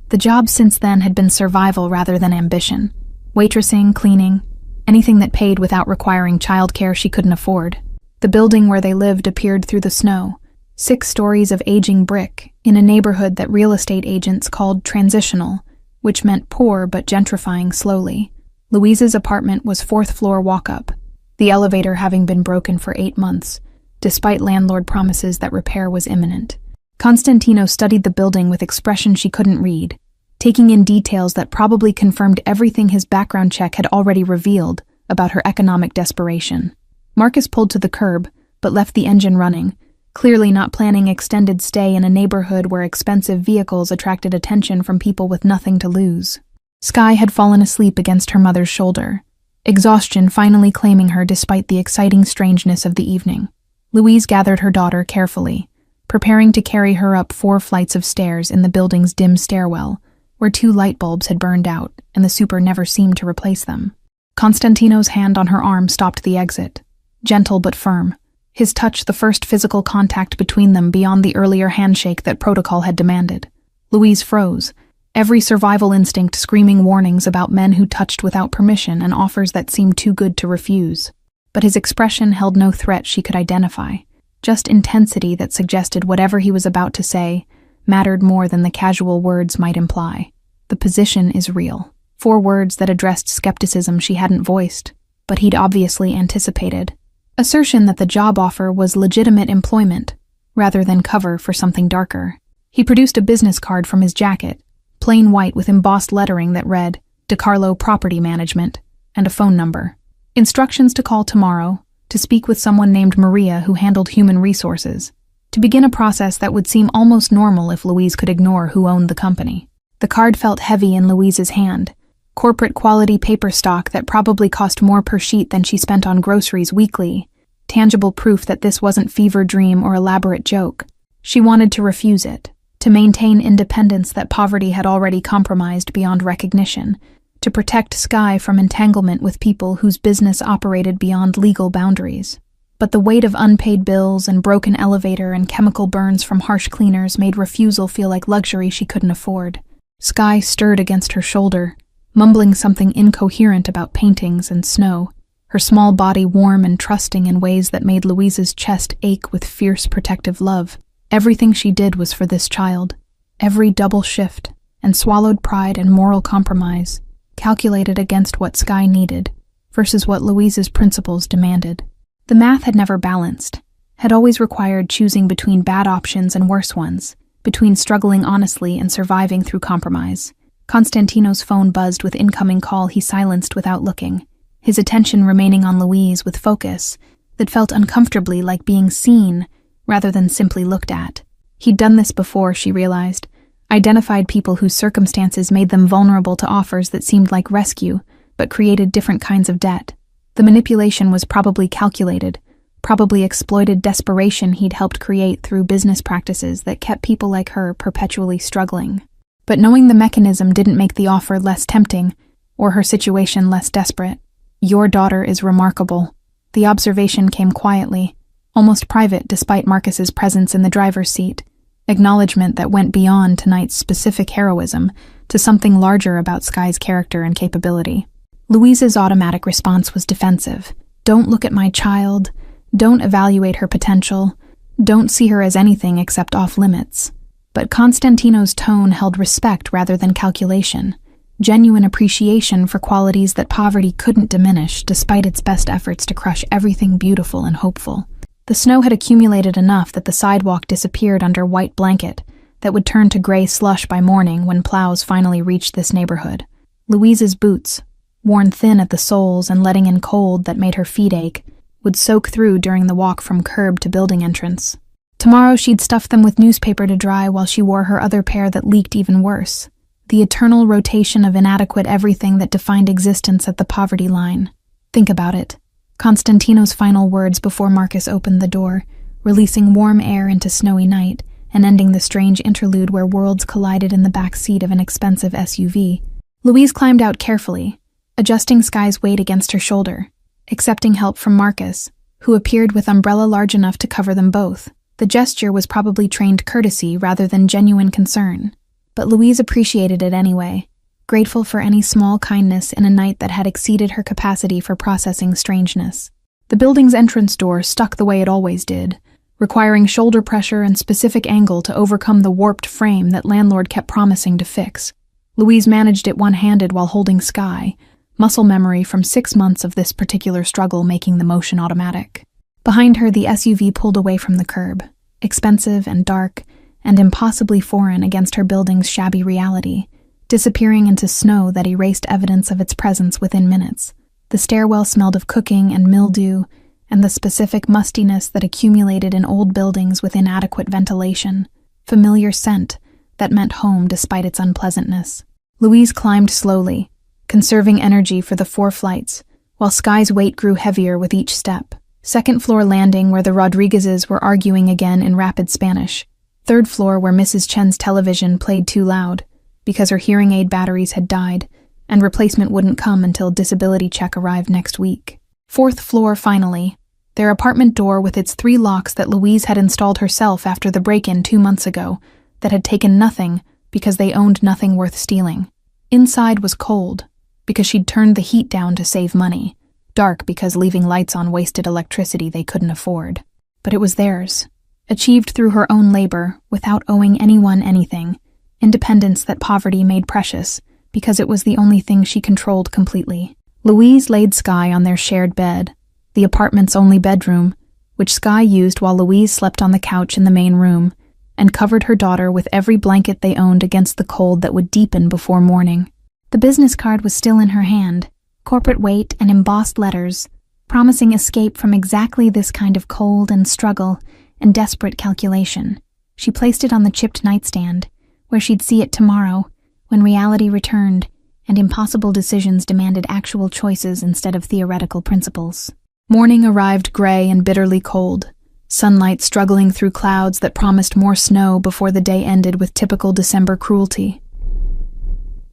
The job since then had been survival rather than ambition. Waitressing, cleaning, anything that paid without requiring childcare she couldn't afford. The building where they lived appeared through the snow, 6 stories of aging brick in a neighborhood that real estate agents called transitional, which meant poor but gentrifying slowly. Louise's apartment was 4th floor walk-up, the elevator having been broken for 8 months, despite landlord promises that repair was imminent. Constantino studied the building with expression she couldn't read, taking in details that probably confirmed everything his background check had already revealed about her economic desperation. Marcus pulled to the curb, but left the engine running, clearly not planning extended stay in a neighborhood where expensive vehicles attracted attention from people with nothing to lose. Sky had fallen asleep against her mother's shoulder, exhaustion finally claiming her despite the exciting strangeness of the evening. Louise gathered her daughter carefully, preparing to carry her up 4 flights of stairs in the building's dim stairwell, where 2 light bulbs had burned out and the super never seemed to replace them. Constantino's hand on her arm stopped the exit, gentle but firm, his touch the first physical contact between them beyond the earlier handshake that protocol had demanded. Louise froze, every survival instinct screaming warnings about men who touched without permission and offers that seemed too good to refuse. But his expression held no threat she could identify, just intensity that suggested whatever he was about to say mattered more than the casual words might imply. The position is real. 4 words that addressed skepticism she hadn't voiced, but he'd obviously anticipated. Assertion that the job offer was legitimate employment, rather than cover for something darker. He produced a business card from his jacket, plain white with embossed lettering that read, DeCarlo Property Management, and a phone number. Instructions to call tomorrow, to speak with someone named Maria who handled human resources, to begin a process that would seem almost normal if Louise could ignore who owned the company. The card felt heavy in Louise's hand, corporate-quality paper stock that probably cost more per sheet than she spent on groceries weekly, tangible proof that this wasn't fever dream or elaborate joke. She wanted to refuse it, to maintain independence that poverty had already compromised beyond recognition, to protect Sky from entanglement with people whose business operated beyond legal boundaries. But the weight of unpaid bills and broken elevator and chemical burns from harsh cleaners made refusal feel like luxury she couldn't afford. Sky stirred against her shoulder, mumbling something incoherent about paintings and snow, her small body warm and trusting in ways that made Louise's chest ache with fierce protective love. Everything she did was for this child, every double shift, and swallowed pride and moral compromise, calculated against what Sky needed versus what Louise's principles demanded. The math had never balanced, had always required choosing between bad options and worse ones, between struggling honestly and surviving through compromise. Constantino's phone buzzed with incoming call he silenced without looking, his attention remaining on Louise with focus that felt uncomfortably like being seen rather than simply looked at. He'd done this before, she realized, identified people whose circumstances made them vulnerable to offers that seemed like rescue, but created different kinds of debt. The manipulation was probably calculated, probably exploited desperation he'd helped create through business practices that kept people like her perpetually struggling. But knowing the mechanism didn't make the offer less tempting, or her situation less desperate. Your daughter is remarkable. The observation came quietly, almost private despite Marcus's presence in the driver's seat, acknowledgement that went beyond tonight's specific heroism to something larger about Sky's character and capability. Louise's automatic response was defensive. Don't look at my child. Don't evaluate her potential. Don't see her as anything except off-limits. But Constantino's tone held respect rather than calculation, genuine appreciation for qualities that poverty couldn't diminish despite its best efforts to crush everything beautiful and hopeful. The snow had accumulated enough that the sidewalk disappeared under a white blanket that would turn to gray slush by morning when plows finally reached this neighborhood. Louise's boots, worn thin at the soles and letting in cold that made her feet ache, would soak through during the walk from curb to building entrance. Tomorrow she'd stuff them with newspaper to dry while she wore her other pair that leaked even worse. The eternal rotation of inadequate everything that defined existence at the poverty line. Think about it. Constantino's final words before Marcus opened the door, releasing warm air into snowy night and ending the strange interlude where worlds collided in the back seat of an expensive SUV. Louise climbed out carefully, adjusting Sky's weight against her shoulder, accepting help from Marcus, who appeared with umbrella large enough to cover them both. The gesture was probably trained courtesy rather than genuine concern, but Louise appreciated it anyway, grateful for any small kindness in a night that had exceeded her capacity for processing strangeness. The building's entrance door stuck the way it always did, requiring shoulder pressure and specific angle to overcome the warped frame that landlord kept promising to fix. Louise managed it one-handed while holding Sky, muscle memory from 6 months of this particular struggle making the motion automatic. Behind her, the SUV pulled away from the curb, expensive and dark, and impossibly foreign against her building's shabby reality, disappearing into snow that erased evidence of its presence within minutes. The stairwell smelled of cooking and mildew, and the specific mustiness that accumulated in old buildings with inadequate ventilation, familiar scent that meant home despite its unpleasantness. Louise climbed slowly, conserving energy for the 4 flights, while Sky's weight grew heavier with each step. Second-floor landing where the Rodriguezes were arguing again in rapid Spanish. Third floor where Mrs. Chen's television played too loud, because her hearing aid batteries had died, and replacement wouldn't come until disability check arrived next week. Fourth floor, finally, their apartment door with its 3 locks that Louise had installed herself after the break-in 2 months ago, that had taken nothing because they owned nothing worth stealing. Inside was cold, because she'd turned the heat down to save money. Dark because leaving lights on wasted electricity they couldn't afford. But it was theirs, achieved through her own labor, without owing anyone anything, independence that poverty made precious, because it was the only thing she controlled completely. Louise laid Sky on their shared bed, the apartment's only bedroom, which Sky used while Louise slept on the couch in the main room, and covered her daughter with every blanket they owned against the cold that would deepen before morning. The business card was still in her hand, corporate weight and embossed letters, promising escape from exactly this kind of cold and struggle and desperate calculation. She placed it on the chipped nightstand, where she'd see it tomorrow, when reality returned and impossible decisions demanded actual choices instead of theoretical principles. Morning arrived gray and bitterly cold, sunlight struggling through clouds that promised more snow before the day ended with typical December cruelty.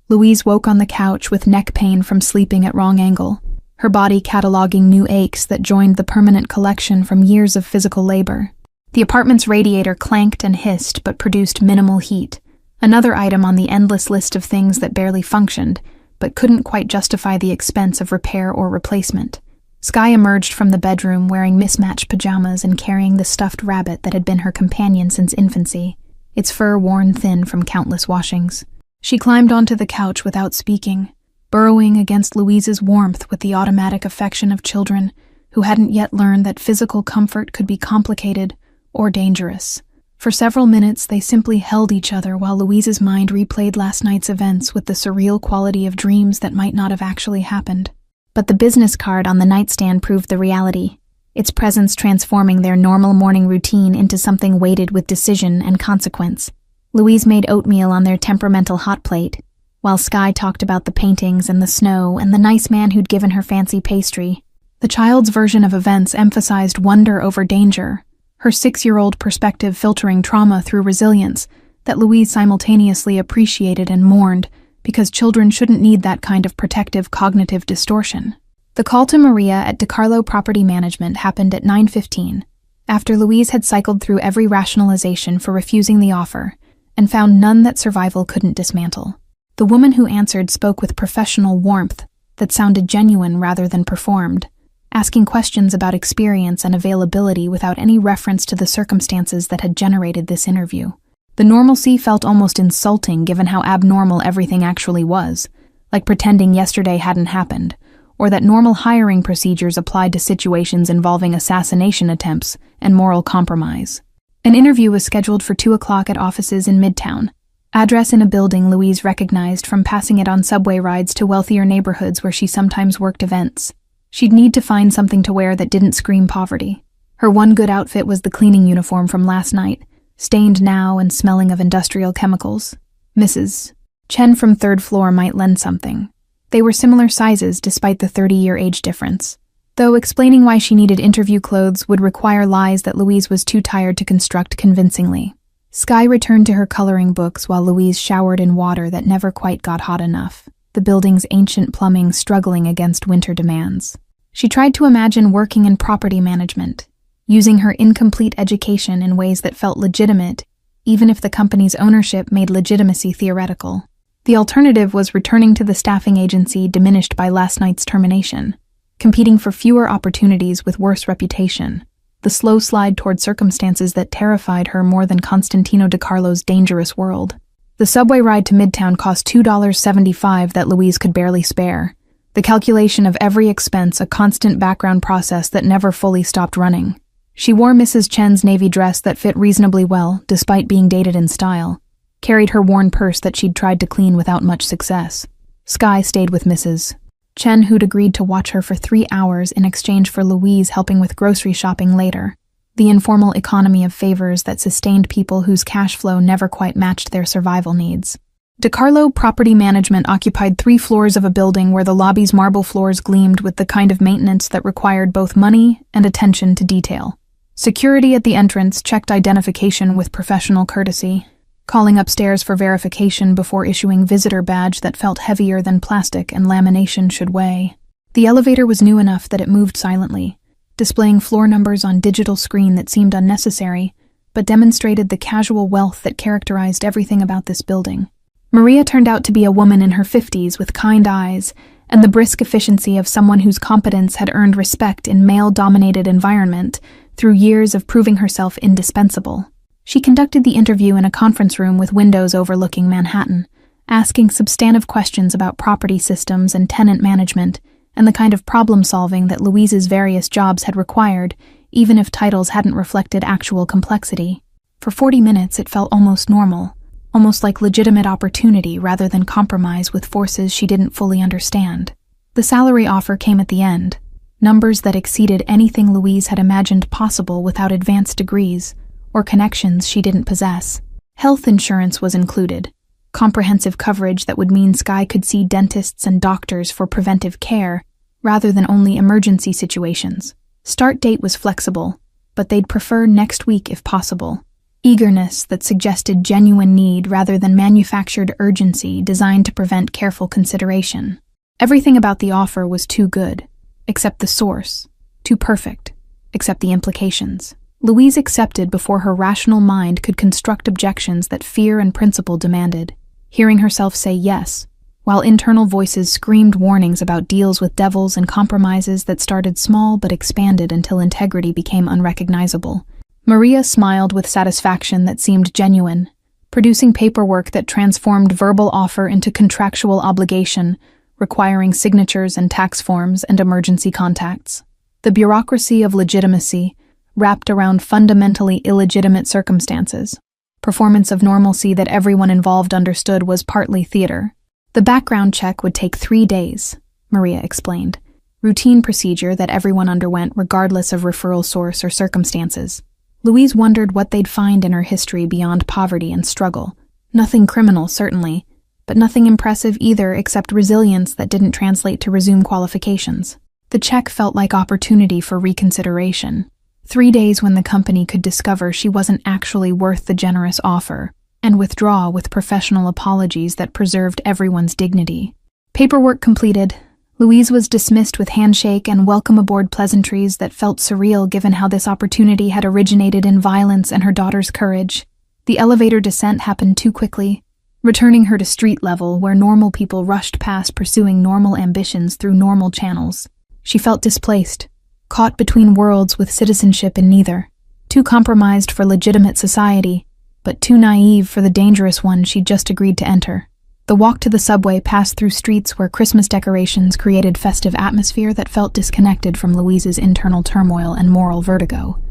Louise woke on the couch with neck pain from sleeping at wrong angle, her body cataloging new aches that joined the permanent collection from years of physical labor. The apartment's radiator clanked and hissed but produced minimal heat, another item on the endless list of things that barely functioned, but couldn't quite justify the expense of repair or replacement. Sky emerged from the bedroom wearing mismatched pajamas and carrying the stuffed rabbit that had been her companion since infancy, its fur worn thin from countless washings. She climbed onto the couch without speaking, burrowing against Louise's warmth with the automatic affection of children who hadn't yet learned that physical comfort could be complicated or dangerous. For several minutes, they simply held each other while Louise's mind replayed last night's events with the surreal quality of dreams that might not have actually happened. But the business card on the nightstand proved the reality, its presence transforming their normal morning routine into something weighted with decision and consequence. Louise made oatmeal on their temperamental hot plate, while Sky talked about the paintings and the snow and the nice man who'd given her fancy pastry. The child's version of events emphasized wonder over danger, her 6-year-old perspective filtering trauma through resilience that Louise simultaneously appreciated and mourned, because children shouldn't need that kind of protective cognitive distortion. The call to Maria at DeCarlo Property Management happened at 9:15, after Louise had cycled through every rationalization for refusing the offer and found none that survival couldn't dismantle. The woman who answered spoke with professional warmth that sounded genuine rather than performed, asking questions about experience and availability without any reference to the circumstances that had generated this interview. The normalcy felt almost insulting given how abnormal everything actually was, like pretending yesterday hadn't happened, or that normal hiring procedures applied to situations involving assassination attempts and moral compromise. An interview was scheduled for 2 o'clock at offices in Midtown. Address in a building Louise recognized from passing it on subway rides to wealthier neighborhoods where she sometimes worked events. She'd need to find something to wear that didn't scream poverty. Her one good outfit was the cleaning uniform from last night, stained now and smelling of industrial chemicals. Mrs. Chen from 3rd floor might lend something. They were similar sizes despite the 30-year age difference, though explaining why she needed interview clothes would require lies that Louise was too tired to construct convincingly. Sky returned to her coloring books while Louise showered in water that never quite got hot enough, the building's ancient plumbing struggling against winter demands. She tried to imagine working in property management, using her incomplete education in ways that felt legitimate, even if the company's ownership made legitimacy theoretical. The alternative was returning to the staffing agency diminished by last night's termination, competing for fewer opportunities with worse reputation, the slow slide toward circumstances that terrified her more than Constantino DiCarlo's dangerous world. The subway ride to Midtown cost $2.75 that Louise could barely spare, the calculation of every expense a constant background process that never fully stopped running. She wore Mrs. Chen's navy dress that fit reasonably well, despite being dated in style, carried her worn purse that she'd tried to clean without much success. Sky stayed with Mrs. Chen, who'd agreed to watch her for 3 hours in exchange for Louise helping with grocery shopping later, the informal economy of favors that sustained people whose cash flow never quite matched their survival needs. DiCarlo Property Management occupied 3 floors of a building where the lobby's marble floors gleamed with the kind of maintenance that required both money and attention to detail. Security at the entrance checked identification with professional courtesy, calling upstairs for verification before issuing visitor badge that felt heavier than plastic and lamination should weigh. The elevator was new enough that it moved silently, displaying floor numbers on digital screen that seemed unnecessary, but demonstrated the casual wealth that characterized everything about this building. Maria turned out to be a woman in her 50s with kind eyes and the brisk efficiency of someone whose competence had earned respect in male-dominated environment through years of proving herself indispensable. She conducted the interview in a conference room with windows overlooking Manhattan, asking substantive questions about property systems and tenant management and the kind of problem-solving that Louise's various jobs had required, even if titles hadn't reflected actual complexity. For 40 minutes it felt almost normal, almost like legitimate opportunity rather than compromise with forces she didn't fully understand. The salary offer came at the end, numbers that exceeded anything Louise had imagined possible without advanced degrees or connections she didn't possess. Health insurance was included, comprehensive coverage that would mean Sky could see dentists and doctors for preventive care rather than only emergency situations. Start date was flexible, but they'd prefer next week if possible. Eagerness that suggested genuine need rather than manufactured urgency designed to prevent careful consideration. Everything about the offer was too good, except the source, too perfect, except the implications. Louise accepted before her rational mind could construct objections that fear and principle demanded, hearing herself say yes, while internal voices screamed warnings about deals with devils and compromises that started small but expanded until integrity became unrecognizable. Maria smiled with satisfaction that seemed genuine, producing paperwork that transformed verbal offer into contractual obligation, requiring signatures and tax forms and emergency contacts. The bureaucracy of legitimacy, wrapped around fundamentally illegitimate circumstances. Performance of normalcy that everyone involved understood was partly theater. The background check would take 3 days, Maria explained, routine procedure that everyone underwent regardless of referral source or circumstances. Louise wondered what they'd find in her history beyond poverty and struggle. Nothing criminal, certainly, but nothing impressive either except resilience that didn't translate to resume qualifications. The check felt like opportunity for reconsideration. 3 days when the company could discover she wasn't actually worth the generous offer, and withdraw with professional apologies that preserved everyone's dignity. Paperwork completed, Louise was dismissed with handshake and welcome aboard pleasantries that felt surreal given how this opportunity had originated in violence and her daughter's courage. The elevator descent happened too quickly, returning her to street level where normal people rushed past pursuing normal ambitions through normal channels. She felt displaced, caught between worlds with citizenship in neither, too compromised for legitimate society, but too naive for the dangerous one she'd just agreed to enter. The walk to the subway passed through streets where Christmas decorations created festive atmosphere that felt disconnected from Louise's internal turmoil and moral vertigo.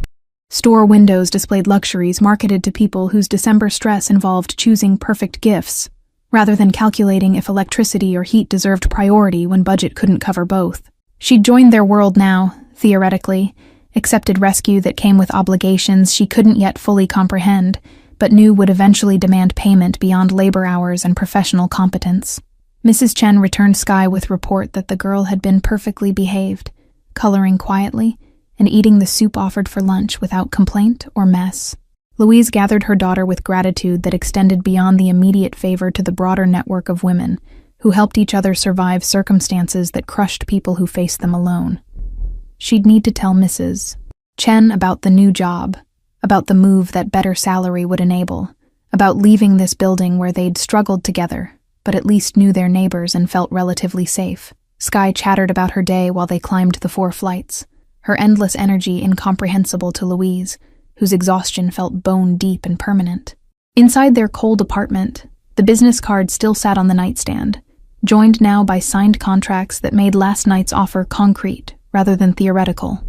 Store windows displayed luxuries marketed to people whose December stress involved choosing perfect gifts, rather than calculating if electricity or heat deserved priority when budget couldn't cover both. She'd joined their world now, theoretically, accepted rescue that came with obligations she couldn't yet fully comprehend, but knew would eventually demand payment beyond labor hours and professional competence. Mrs. Chen returned Sky with report that the girl had been perfectly behaved, coloring quietly, and eating the soup offered for lunch without complaint or mess. Louise gathered her daughter with gratitude that extended beyond the immediate favor to the broader network of women who helped each other survive circumstances that crushed people who faced them alone. She'd need to tell Mrs. Chen about the new job, about the move that better salary would enable, about leaving this building where they'd struggled together, but at least knew their neighbors and felt relatively safe. Sky chattered about her day while they climbed the 4 flights, her endless energy incomprehensible to Louise, whose exhaustion felt bone-deep and permanent. Inside their cold apartment, the business card still sat on the nightstand, joined now by signed contracts that made last night's offer concrete rather than theoretical.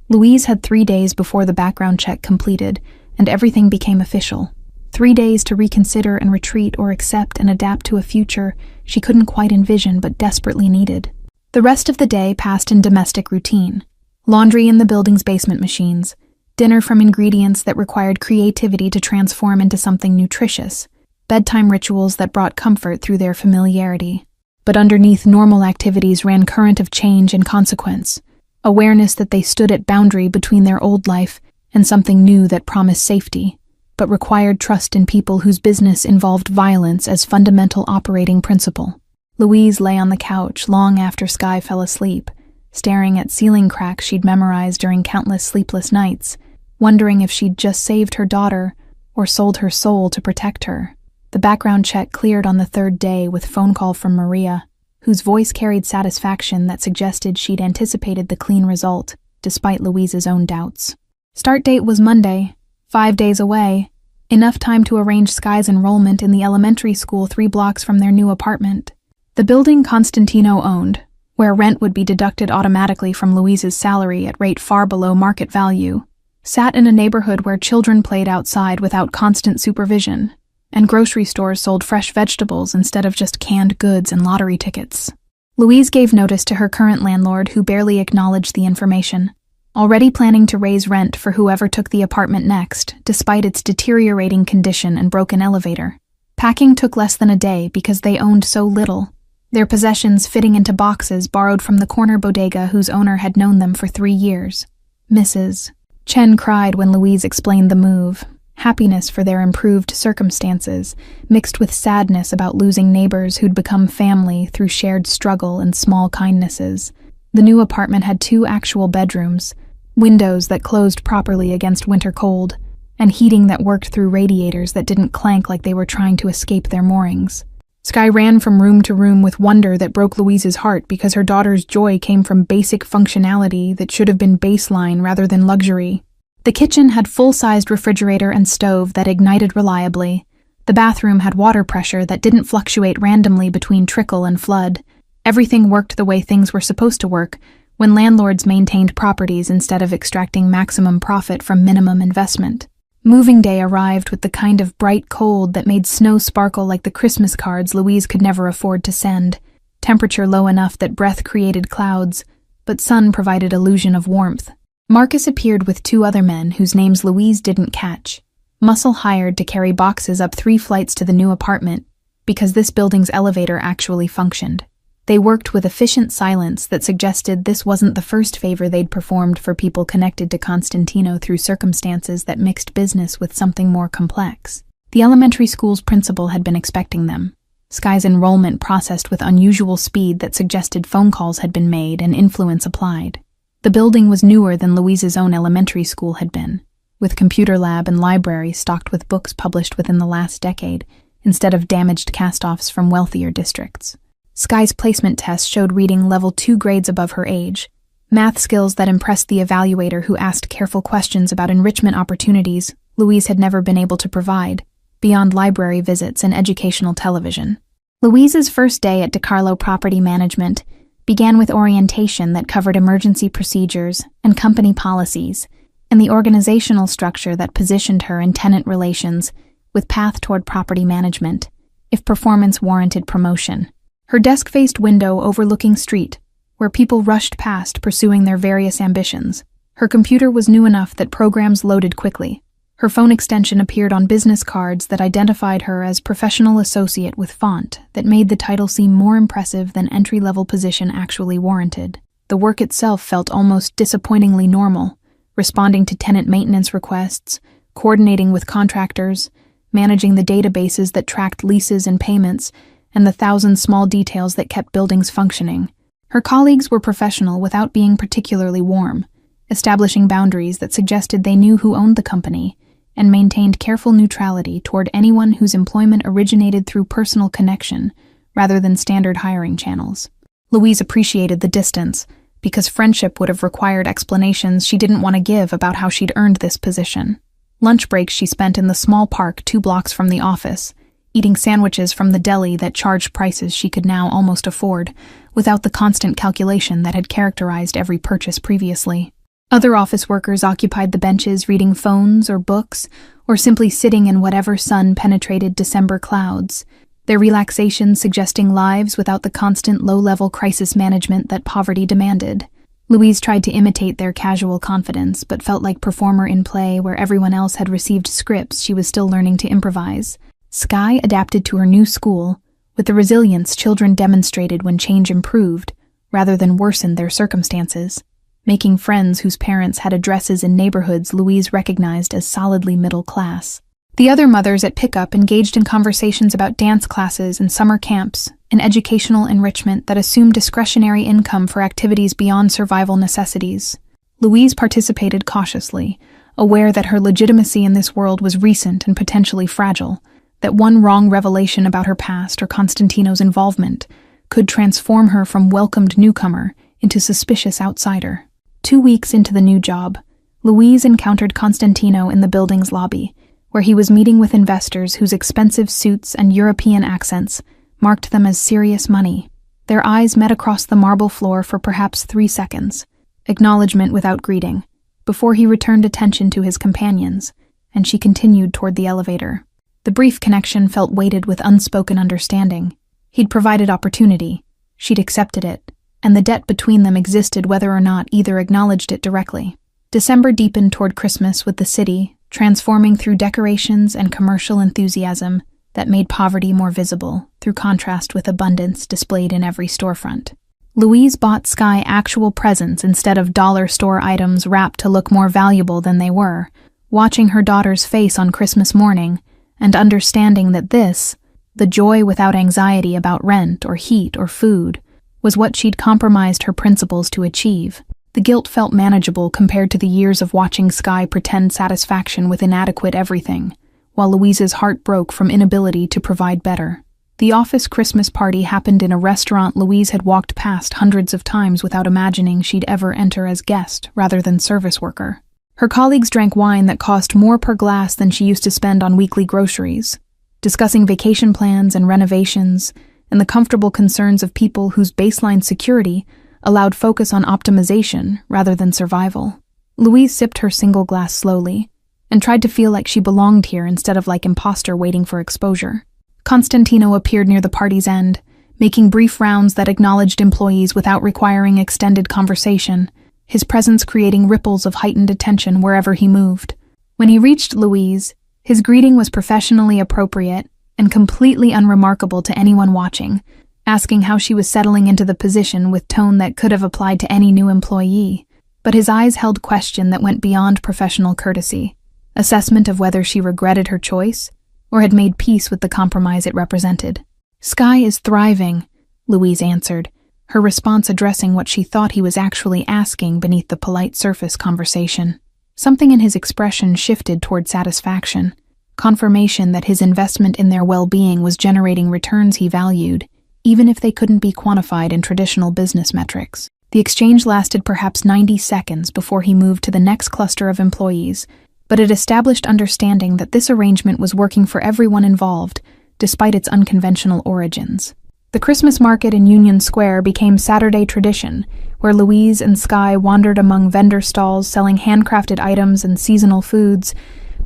Louise had 3 days before the background check completed, and everything became official. 3 days to reconsider and retreat or accept and adapt to a future she couldn't quite envision but desperately needed. The rest of the day passed in domestic routine. Laundry in the building's basement machines, dinner from ingredients that required creativity to transform into something nutritious, bedtime rituals that brought comfort through their familiarity. But underneath normal activities ran current of change and consequence, awareness that they stood at boundary between their old life and something new that promised safety, but required trust in people whose business involved violence as fundamental operating principle. Louise lay on the couch long after Sky fell asleep, staring at ceiling cracks she'd memorized during countless sleepless nights, wondering if she'd just saved her daughter or sold her soul to protect her. The background check cleared on the 3rd day with phone call from Maria, whose voice carried satisfaction that suggested she'd anticipated the clean result, despite Louise's own doubts. Start date was Monday, 5 days away, enough time to arrange Sky's enrollment in the elementary school 3 blocks from their new apartment. The building Constantino owned, where rent would be deducted automatically from Louise's salary at rate far below market value, sat in a neighborhood where children played outside without constant supervision, and grocery stores sold fresh vegetables instead of just canned goods and lottery tickets. Louise gave notice to her current landlord, who barely acknowledged the information, already planning to raise rent for whoever took the apartment next, despite its deteriorating condition and broken elevator. Packing took less than a day because they owned so little, their possessions fitting into boxes borrowed from the corner bodega whose owner had known them for 3 years. Mrs. Chen cried when Louise explained the move. Happiness for their improved circumstances, mixed with sadness about losing neighbors who'd become family through shared struggle and small kindnesses. The new apartment had 2 actual bedrooms, windows that closed properly against winter cold, and heating that worked through radiators that didn't clank like they were trying to escape their moorings. Sky ran from room to room with wonder that broke Louise's heart because her daughter's joy came from basic functionality that should have been baseline rather than luxury. The kitchen had full-sized refrigerator and stove that ignited reliably. The bathroom had water pressure that didn't fluctuate randomly between trickle and flood. Everything worked the way things were supposed to work when landlords maintained properties instead of extracting maximum profit from minimum investment. Moving day arrived with the kind of bright cold that made snow sparkle like the Christmas cards Louise could never afford to send. Temperature low enough that breath created clouds, but sun provided illusion of warmth. Marcus appeared with 2 other men whose names Louise didn't catch. Muscle hired to carry boxes up 3 flights to the new apartment because this building's elevator actually functioned. They worked with efficient silence that suggested this wasn't the first favor they'd performed for people connected to Constantino through circumstances that mixed business with something more complex. The elementary school's principal had been expecting them. Sky's enrollment processed with unusual speed that suggested phone calls had been made and influence applied. The building was newer than Louise's own elementary school had been, with computer lab and library stocked with books published within the last decade, instead of damaged cast-offs from wealthier districts. Sky's placement test showed reading level 2 grades above her age, Math skills that impressed the evaluator who asked careful questions about enrichment opportunities Louise had never been able to provide, beyond library visits and educational television. Louise's first day at DeCarlo Property Management began with orientation that covered emergency procedures and company policies, and the organizational structure that positioned her in tenant relations with path toward property management, if performance warranted promotion. Her desk faced window overlooking street, where people rushed past pursuing their various ambitions. Her computer was new enough that programs loaded quickly. Her phone extension appeared on business cards that identified her as professional associate with font that made the title seem more impressive than entry-level position actually warranted. The work itself felt almost disappointingly normal, responding to tenant maintenance requests, coordinating with contractors, managing the databases that tracked leases and payments, and the thousand small details that kept buildings functioning. Her colleagues were professional without being particularly warm, establishing boundaries that suggested they knew who owned the company, and maintained careful neutrality toward anyone whose employment originated through personal connection rather than standard hiring channels. Louise appreciated the distance, because friendship would have required explanations she didn't want to give about how she'd earned this position. Lunch breaks she spent in the small park 2 blocks from the office, eating sandwiches from the deli that charged prices she could now almost afford, without the constant calculation that had characterized every purchase previously. Other office workers occupied the benches reading phones or books, or simply sitting in whatever sun-penetrated December clouds, their relaxation suggesting lives without the constant low-level crisis management that poverty demanded. Louise tried to imitate their casual confidence, but felt like performer in play where everyone else had received scripts she was still learning to improvise. Skye adapted to her new school with the resilience children demonstrated when change improved, rather than worsened their circumstances, making friends whose parents had addresses in neighborhoods Louise recognized as solidly middle class. The other mothers at pickup engaged in conversations about dance classes and summer camps, and educational enrichment that assumed discretionary income for activities beyond survival necessities. Louise participated cautiously, aware that her legitimacy in this world was recent and potentially fragile, that one wrong revelation about her past or Constantino's involvement could transform her from welcomed newcomer into suspicious outsider. 2 weeks into the new job, Louise encountered Constantino in the building's lobby, where he was meeting with investors whose expensive suits and European accents marked them as serious money. Their eyes met across the marble floor for perhaps 3 seconds, acknowledgement without greeting, before he returned attention to his companions, and she continued toward the elevator. The brief connection felt weighted with unspoken understanding. He'd provided opportunity, she'd accepted it, and the debt between them existed whether or not either acknowledged it directly. December deepened toward Christmas with the city, transforming through decorations and commercial enthusiasm that made poverty more visible, through contrast with abundance displayed in every storefront. Louise bought Skye actual presents instead of dollar store items wrapped to look more valuable than they were, watching her daughter's face on Christmas morning, and understanding that this, the joy without anxiety about rent or heat or food, was what she'd compromised her principles to achieve. The guilt felt manageable compared to the years of watching Skye pretend satisfaction with inadequate everything, while Louise's heart broke from inability to provide better. The office Christmas party happened in a restaurant Louise had walked past hundreds of times without imagining she'd ever enter as guest rather than service worker. Her colleagues drank wine that cost more per glass than she used to spend on weekly groceries, discussing vacation plans and renovations, and the comfortable concerns of people whose baseline security allowed focus on optimization rather than survival. Louise sipped her single glass slowly, and tried to feel like she belonged here instead of like imposter waiting for exposure. Constantino appeared near the party's end, making brief rounds that acknowledged employees without requiring extended conversation, his presence creating ripples of heightened attention wherever he moved. When he reached Louise, his greeting was professionally appropriate and completely unremarkable to anyone watching, asking how she was settling into the position with tone that could have applied to any new employee. But his eyes held question that went beyond professional courtesy, assessment of whether she regretted her choice or had made peace with the compromise it represented. "Skye is thriving," Louise answered, her response addressing what she thought he was actually asking beneath the polite surface conversation. Something in his expression shifted toward satisfaction, confirmation that his investment in their well-being was generating returns he valued, even if they couldn't be quantified in traditional business metrics. The exchange lasted perhaps 90 seconds before he moved to the next cluster of employees, but it established understanding that this arrangement was working for everyone involved, despite its unconventional origins. The Christmas market in Union Square became Saturday tradition, where Louise and Skye wandered among vendor stalls selling handcrafted items and seasonal foods,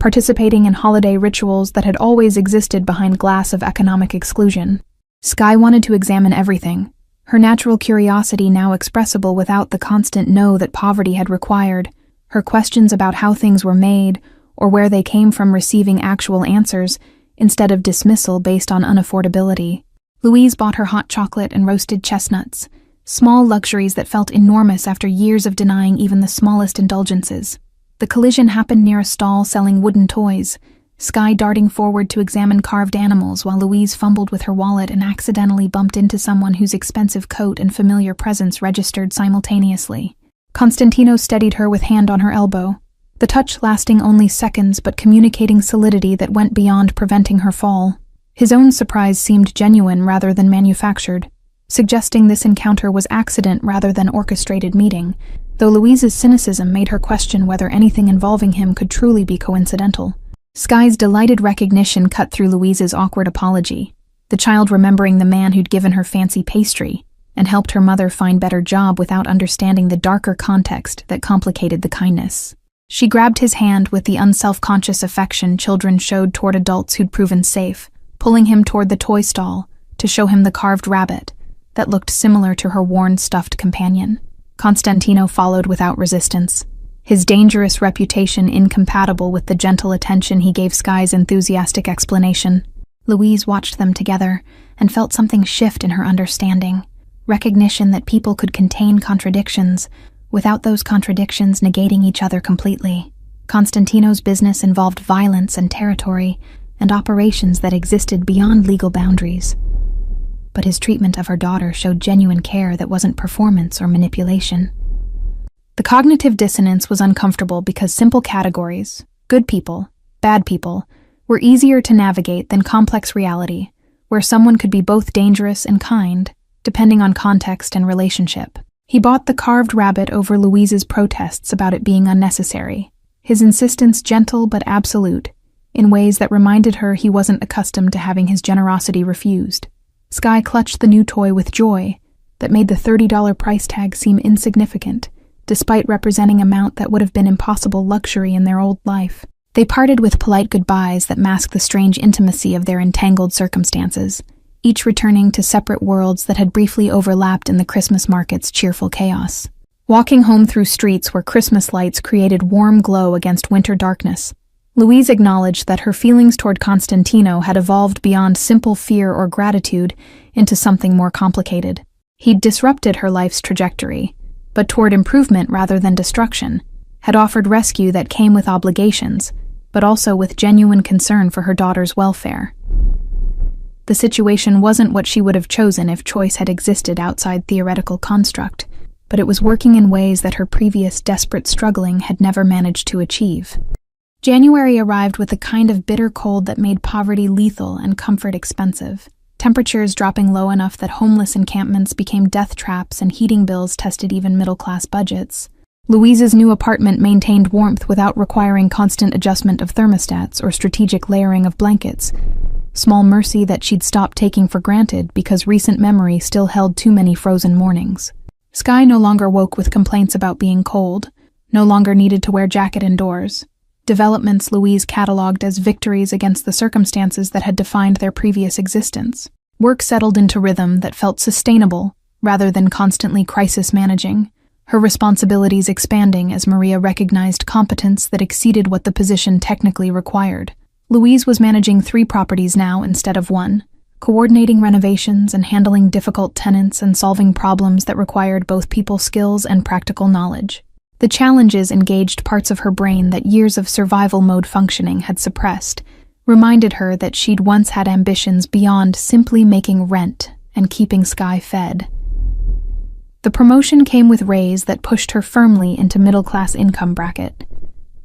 participating in holiday rituals that had always existed behind glass of economic exclusion. Skye wanted to examine everything, her natural curiosity now expressible without the constant no that poverty had required, her questions about how things were made or where they came from receiving actual answers instead of dismissal based on unaffordability. Louise bought her hot chocolate and roasted chestnuts, small luxuries that felt enormous after years of denying even the smallest indulgences. The collision happened near a stall selling wooden toys, Skye darting forward to examine carved animals while Louise fumbled with her wallet and accidentally bumped into someone whose expensive coat and familiar presence registered simultaneously. Constantino steadied her with hand on her elbow, the touch lasting only seconds but communicating solidity that went beyond preventing her fall. His own surprise seemed genuine rather than manufactured, suggesting this encounter was accident rather than orchestrated meeting, though Louise's cynicism made her question whether anything involving him could truly be coincidental. Skye's delighted recognition cut through Louise's awkward apology, the child remembering the man who'd given her fancy pastry and helped her mother find better job without understanding the darker context that complicated the kindness. She grabbed his hand with the unself-conscious affection children showed toward adults who'd proven safe, pulling him toward the toy stall to show him the carved rabbit that looked similar to her worn stuffed companion. Constantino followed without resistance, his dangerous reputation incompatible with the gentle attention he gave Skye's enthusiastic explanation. Louise watched them together and felt something shift in her understanding, recognition that people could contain contradictions without those contradictions negating each other completely. Constantino's business involved violence and territory and operations that existed beyond legal boundaries. But his treatment of her daughter showed genuine care that wasn't performance or manipulation. The cognitive dissonance was uncomfortable because simple categories, good people, bad people, were easier to navigate than complex reality, where someone could be both dangerous and kind, depending on context and relationship. He bought the carved rabbit over Louise's protests about it being unnecessary, his insistence gentle but absolute, in ways that reminded her he wasn't accustomed to having his generosity refused. Skye clutched the new toy with joy that made the $30 price tag seem insignificant, despite representing amount that would have been impossible luxury in their old life. They parted with polite goodbyes that masked the strange intimacy of their entangled circumstances, each returning to separate worlds that had briefly overlapped in the Christmas market's cheerful chaos. Walking home through streets where Christmas lights created warm glow against winter darkness, Louise acknowledged that her feelings toward Constantino had evolved beyond simple fear or gratitude into something more complicated. He'd disrupted her life's trajectory, but toward improvement rather than destruction, had offered rescue that came with obligations, but also with genuine concern for her daughter's welfare. The situation wasn't what she would have chosen if choice had existed outside theoretical construct, but it was working in ways that her previous desperate struggling had never managed to achieve. January arrived with the kind of bitter cold that made poverty lethal and comfort expensive, temperatures dropping low enough that homeless encampments became death traps and heating bills tested even middle-class budgets. Louise's new apartment maintained warmth without requiring constant adjustment of thermostats or strategic layering of blankets, small mercy that she'd stopped taking for granted because recent memory still held too many frozen mornings. Skye no longer woke with complaints about being cold, no longer needed to wear jacket indoors. Developments Louise cataloged as victories against the circumstances that had defined their previous existence. Work settled into rhythm that felt sustainable rather than constantly crisis managing, her responsibilities expanding as Maria recognized competence that exceeded what the position technically required. Louise was managing 3 properties now instead of 1, coordinating renovations and handling difficult tenants and solving problems that required both people skills and practical knowledge. The challenges engaged parts of her brain that years of survival mode functioning had suppressed, reminded her that she'd once had ambitions beyond simply making rent and keeping Skye fed. The promotion came with raise that pushed her firmly into middle-class income bracket,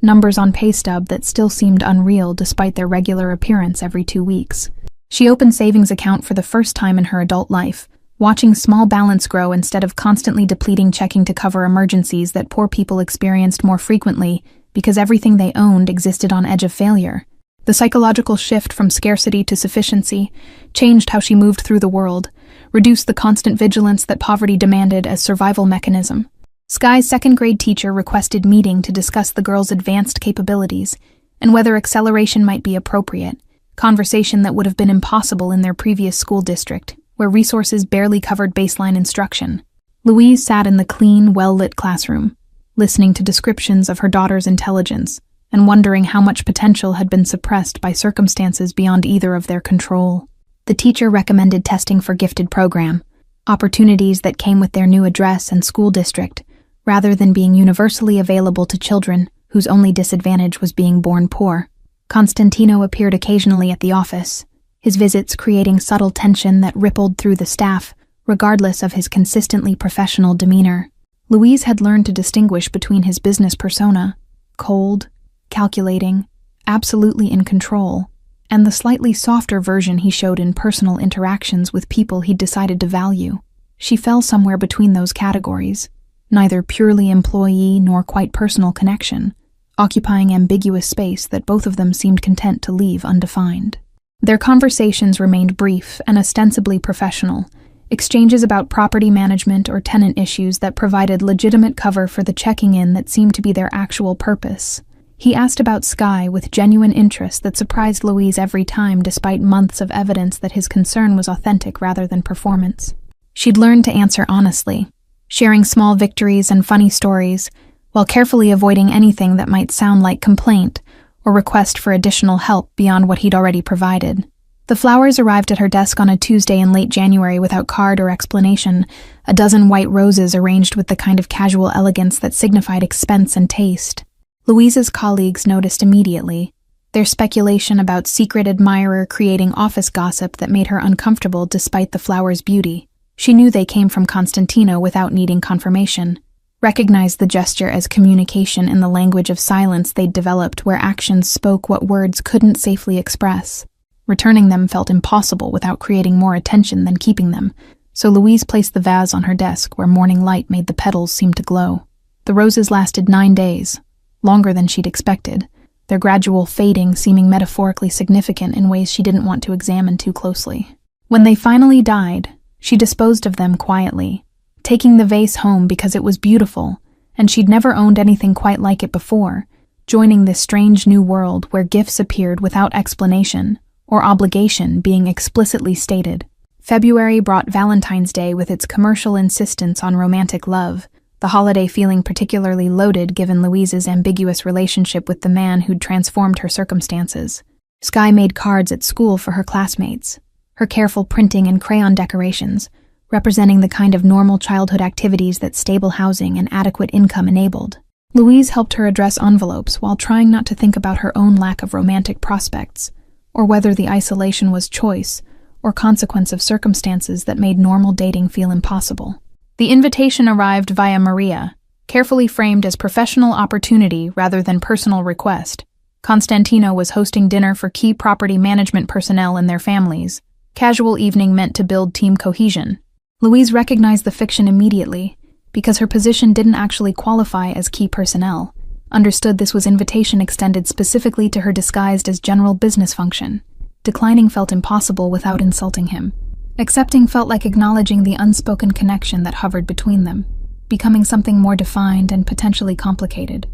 numbers on pay stub that still seemed unreal despite their regular appearance every 2 weeks. She opened savings account for the first time in her adult life, watching small balance grow instead of constantly depleting, checking to cover emergencies that poor people experienced more frequently because everything they owned existed on edge of failure. The psychological shift from scarcity to sufficiency changed how she moved through the world, reduced the constant vigilance that poverty demanded as survival mechanism. Sky's second-grade teacher requested meeting to discuss the girl's advanced capabilities and whether acceleration might be appropriate, conversation that would have been impossible in their previous school district, where resources barely covered baseline instruction. Louise sat in the clean, well-lit classroom, listening to descriptions of her daughter's intelligence and wondering how much potential had been suppressed by circumstances beyond either of their control. The teacher recommended testing for gifted program, opportunities that came with their new address and school district, rather than being universally available to children whose only disadvantage was being born poor. Constantino appeared occasionally at the office, his visits creating subtle tension that rippled through the staff, regardless of his consistently professional demeanor. Louise had learned to distinguish between his business persona, cold, calculating, absolutely in control, and the slightly softer version he showed in personal interactions with people he'd decided to value. She fell somewhere between those categories, neither purely employee nor quite personal connection, occupying ambiguous space that both of them seemed content to leave undefined. Their conversations remained brief and ostensibly professional, exchanges about property management or tenant issues that provided legitimate cover for the checking in that seemed to be their actual purpose. He asked about Sky with genuine interest that surprised Louise every time, despite months of evidence that his concern was authentic rather than performance. She'd learned to answer honestly, sharing small victories and funny stories, while carefully avoiding anything that might sound like complaint or request for additional help beyond what he'd already provided. The flowers arrived at her desk on a Tuesday in late January without card or explanation, a dozen white roses arranged with the kind of casual elegance that signified expense and taste. Louise's colleagues noticed immediately, their speculation about secret admirer creating office gossip that made her uncomfortable despite the flowers' beauty. She knew they came from Constantino without needing confirmation, recognized the gesture as communication in the language of silence they'd developed where actions spoke what words couldn't safely express. Returning them felt impossible without creating more attention than keeping them, so Louise placed the vase on her desk where morning light made the petals seem to glow. The roses lasted 9 days, longer than she'd expected, their gradual fading seeming metaphorically significant in ways she didn't want to examine too closely. When they finally died, she disposed of them quietly, taking the vase home because it was beautiful, and she'd never owned anything quite like it before, joining this strange new world where gifts appeared without explanation or obligation being explicitly stated. February brought Valentine's Day with its commercial insistence on romantic love, the holiday feeling particularly loaded given Louise's ambiguous relationship with the man who'd transformed her circumstances. Sky made cards at school for her classmates, her careful printing and crayon decorations, representing the kind of normal childhood activities that stable housing and adequate income enabled. Louise helped her address envelopes while trying not to think about her own lack of romantic prospects, or whether the isolation was choice or consequence of circumstances that made normal dating feel impossible. The invitation arrived via Maria, carefully framed as professional opportunity rather than personal request. Constantino was hosting dinner for key property management personnel and their families. Casual evening meant to build team cohesion. Louise recognized the fiction immediately, because her position didn't actually qualify as key personnel. Understood this was invitation extended specifically to her disguised as general business function. Declining felt impossible without insulting him. Accepting felt like acknowledging the unspoken connection that hovered between them, becoming something more defined and potentially complicated.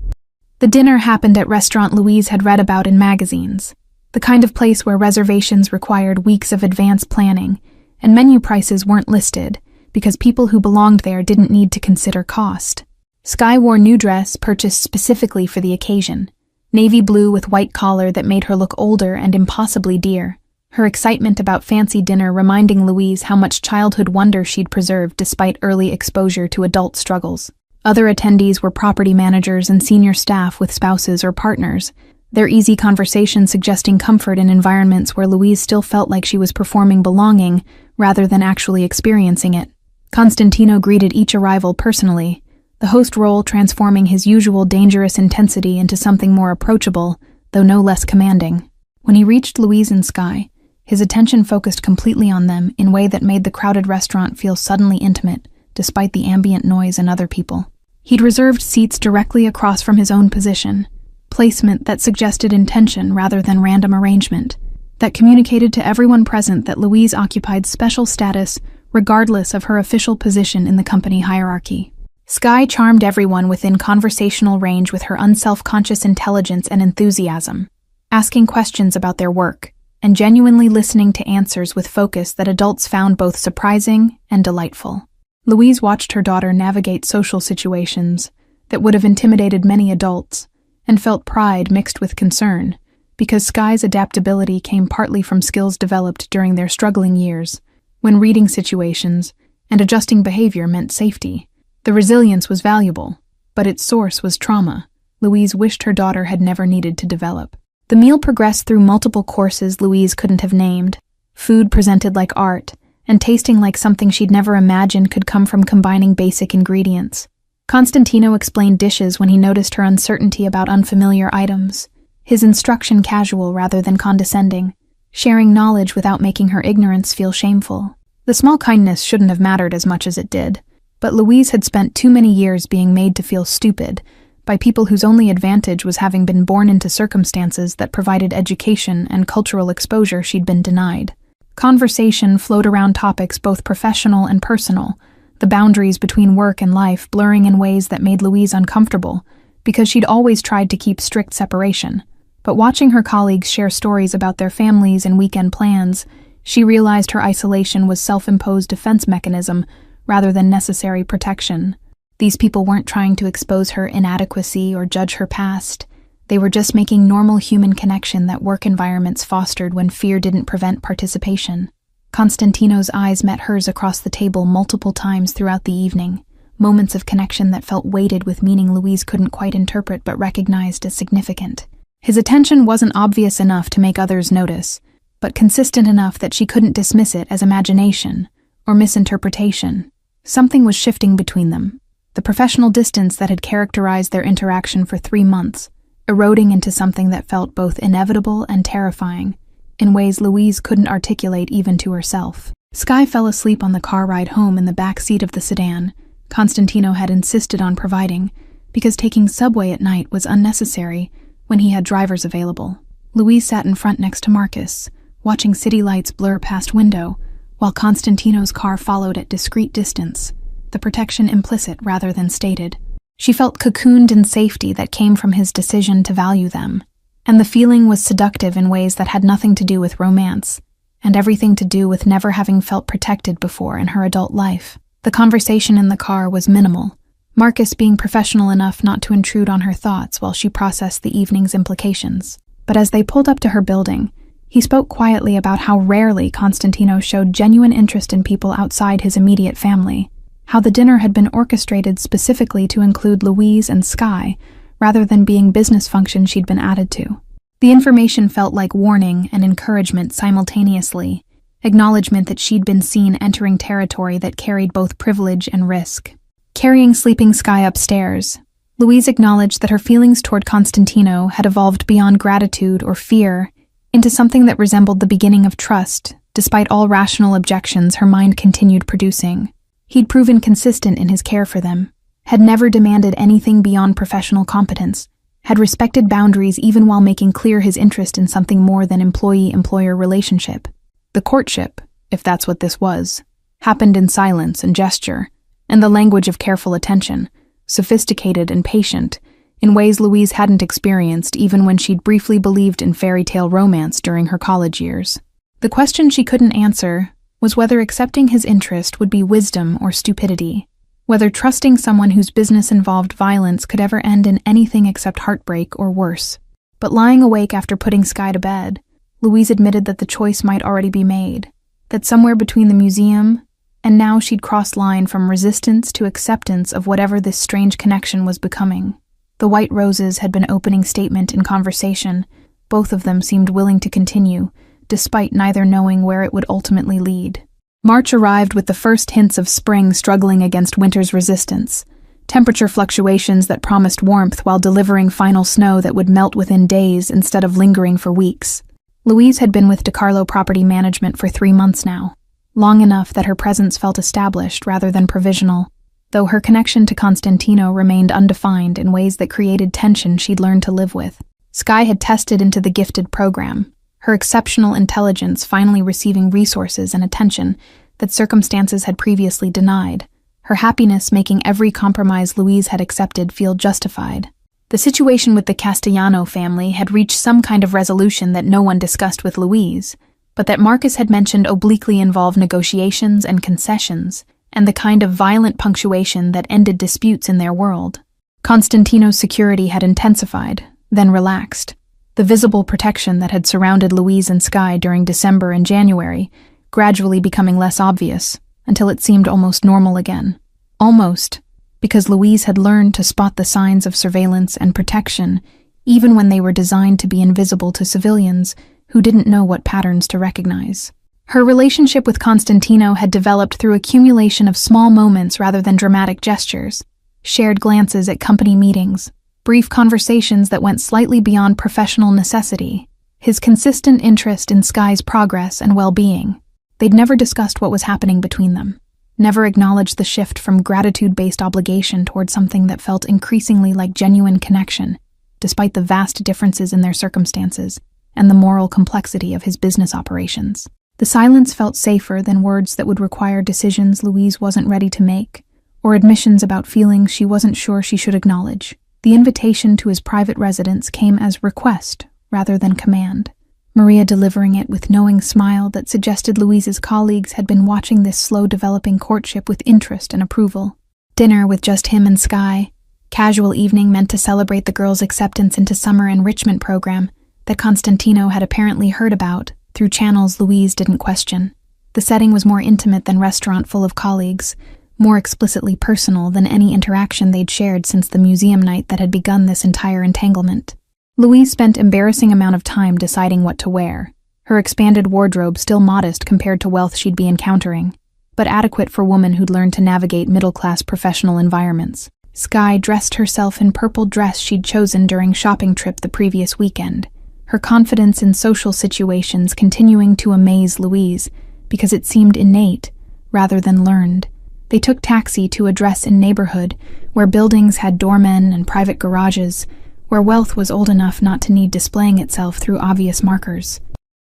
The dinner happened at restaurant Louise had read about in magazines, the kind of place where reservations required weeks of advance planning, and menu prices weren't listed because people who belonged there didn't need to consider cost. Sky wore new dress purchased specifically for the occasion, navy blue with white collar that made her look older and impossibly dear. Her excitement about fancy dinner reminding Louise how much childhood wonder she'd preserved despite early exposure to adult struggles. Other attendees were property managers and senior staff with spouses or partners, their easy conversation suggesting comfort in environments where Louise still felt like she was performing belonging rather than actually experiencing it. Constantino greeted each arrival personally, the host role transforming his usual dangerous intensity into something more approachable, though no less commanding. When he reached Louise and Sky, his attention focused completely on them in a way that made the crowded restaurant feel suddenly intimate, despite the ambient noise and other people. He'd reserved seats directly across from his own position, placement that suggested intention rather than random arrangement, that communicated to everyone present that Louise occupied special status regardless of her official position in the company hierarchy. Skye charmed everyone within conversational range with her unself-conscious intelligence and enthusiasm, asking questions about their work, and genuinely listening to answers with focus that adults found both surprising and delightful. Louise watched her daughter navigate social situations that would have intimidated many adults, and felt pride mixed with concern, because Skye's adaptability came partly from skills developed during their struggling years, when reading situations and adjusting behavior meant safety. The resilience was valuable, but its source was trauma Louise wished her daughter had never needed to develop. The meal progressed through multiple courses Louise couldn't have named, food presented like art, and tasting like something she'd never imagined could come from combining basic ingredients. Constantino explained dishes when he noticed her uncertainty about unfamiliar items, his instruction casual rather than condescending, sharing knowledge without making her ignorance feel shameful. The small kindness shouldn't have mattered as much as it did, but Louise had spent too many years being made to feel stupid by people whose only advantage was having been born into circumstances that provided education and cultural exposure she'd been denied. Conversation flowed around topics both professional and personal, the boundaries between work and life blurring in ways that made Louise uncomfortable, because she'd always tried to keep strict separation. But watching her colleagues share stories about their families and weekend plans, she realized her isolation was self-imposed defense mechanism rather than necessary protection. These people weren't trying to expose her inadequacy or judge her past. They were just making normal human connection that work environments fostered when fear didn't prevent participation. Constantino's eyes met hers across the table multiple times throughout the evening, moments of connection that felt weighted with meaning Louise couldn't quite interpret but recognized as significant. His attention wasn't obvious enough to make others notice, but consistent enough that she couldn't dismiss it as imagination or misinterpretation. Something was shifting between them, the professional distance that had characterized their interaction for 3 months, eroding into something that felt both inevitable and terrifying, in ways Louise couldn't articulate even to herself. Skye fell asleep on the car ride home in the back seat of the sedan Constantino had insisted on providing, because taking subway at night was unnecessary when he had drivers available. Louise sat in front next to Marcus, watching city lights blur past window, while Constantino's car followed at discreet distance, the protection implicit rather than stated. She felt cocooned in safety that came from his decision to value them, and the feeling was seductive in ways that had nothing to do with romance, and everything to do with never having felt protected before in her adult life. The conversation in the car was minimal, Marcus being professional enough not to intrude on her thoughts while she processed the evening's implications. But as they pulled up to her building, he spoke quietly about how rarely Constantino showed genuine interest in people outside his immediate family, how the dinner had been orchestrated specifically to include Louise and Skye, rather than being business function she'd been added to. The information felt like warning and encouragement simultaneously, acknowledgement that she'd been seen entering territory that carried both privilege and risk. Carrying sleeping Skye upstairs, Louise acknowledged that her feelings toward Constantino had evolved beyond gratitude or fear into something that resembled the beginning of trust, despite all rational objections her mind continued producing. He'd proven consistent in his care for them, had never demanded anything beyond professional competence, had respected boundaries even while making clear his interest in something more than employee-employer relationship. The courtship, if that's what this was, happened in silence and gesture, and the language of careful attention, sophisticated and patient, in ways Louise hadn't experienced even when she'd briefly believed in fairy tale romance during her college years. The question she couldn't answer was whether accepting his interest would be wisdom or stupidity, whether trusting someone whose business involved violence could ever end in anything except heartbreak or worse. But lying awake after putting Skye to bed, Louise admitted that the choice might already be made, that somewhere between the museum and now she'd crossed line from resistance to acceptance of whatever this strange connection was becoming. The white roses had been opening statement in conversation. Both of them seemed willing to continue, despite neither knowing where it would ultimately lead. March arrived with the first hints of spring struggling against winter's resistance, temperature fluctuations that promised warmth while delivering final snow that would melt within days instead of lingering for weeks. Louise had been with DeCarlo Property Management for 3 months now, long enough that her presence felt established rather than provisional, though her connection to Constantino remained undefined in ways that created tension she'd learned to live with. Skye had tested into the gifted program, her exceptional intelligence finally receiving resources and attention that circumstances had previously denied, her happiness making every compromise Louise had accepted feel justified. The situation with the Castellano family had reached some kind of resolution that no one discussed with Louise, but that Marcus had mentioned obliquely involved negotiations and concessions, and the kind of violent punctuation that ended disputes in their world. Constantino's security had intensified, then relaxed. The visible protection that had surrounded Louise and Skye during December and January, gradually becoming less obvious, until it seemed almost normal again. Almost, because Louise had learned to spot the signs of surveillance and protection, even when they were designed to be invisible to civilians who didn't know what patterns to recognize. Her relationship with Constantino had developed through accumulation of small moments rather than dramatic gestures, shared glances at company meetings, brief conversations that went slightly beyond professional necessity, his consistent interest in Skye's progress and well-being. They'd never discussed what was happening between them, never acknowledged the shift from gratitude-based obligation toward something that felt increasingly like genuine connection, despite the vast differences in their circumstances and the moral complexity of his business operations. The silence felt safer than words that would require decisions Louise wasn't ready to make, or admissions about feelings she wasn't sure she should acknowledge. The invitation to his private residence came as request rather than command, Maria delivering it with knowing smile that suggested Louise's colleagues had been watching this slow-developing courtship with interest and approval. Dinner with just him and Skye, casual evening meant to celebrate the girls' acceptance into summer enrichment program that Constantino had apparently heard about through channels Louise didn't question. The setting was more intimate than restaurant full of colleagues, more explicitly personal than any interaction they'd shared since the museum night that had begun this entire entanglement. Louise spent embarrassing amount of time deciding what to wear, her expanded wardrobe still modest compared to wealth she'd be encountering, but adequate for women who'd learned to navigate middle-class professional environments. Skye dressed herself in purple dress she'd chosen during shopping trip the previous weekend, her confidence in social situations continuing to amaze Louise because it seemed innate rather than learned. They took taxi to a dress-in neighborhood where buildings had doormen and private garages, where wealth was old enough not to need displaying itself through obvious markers.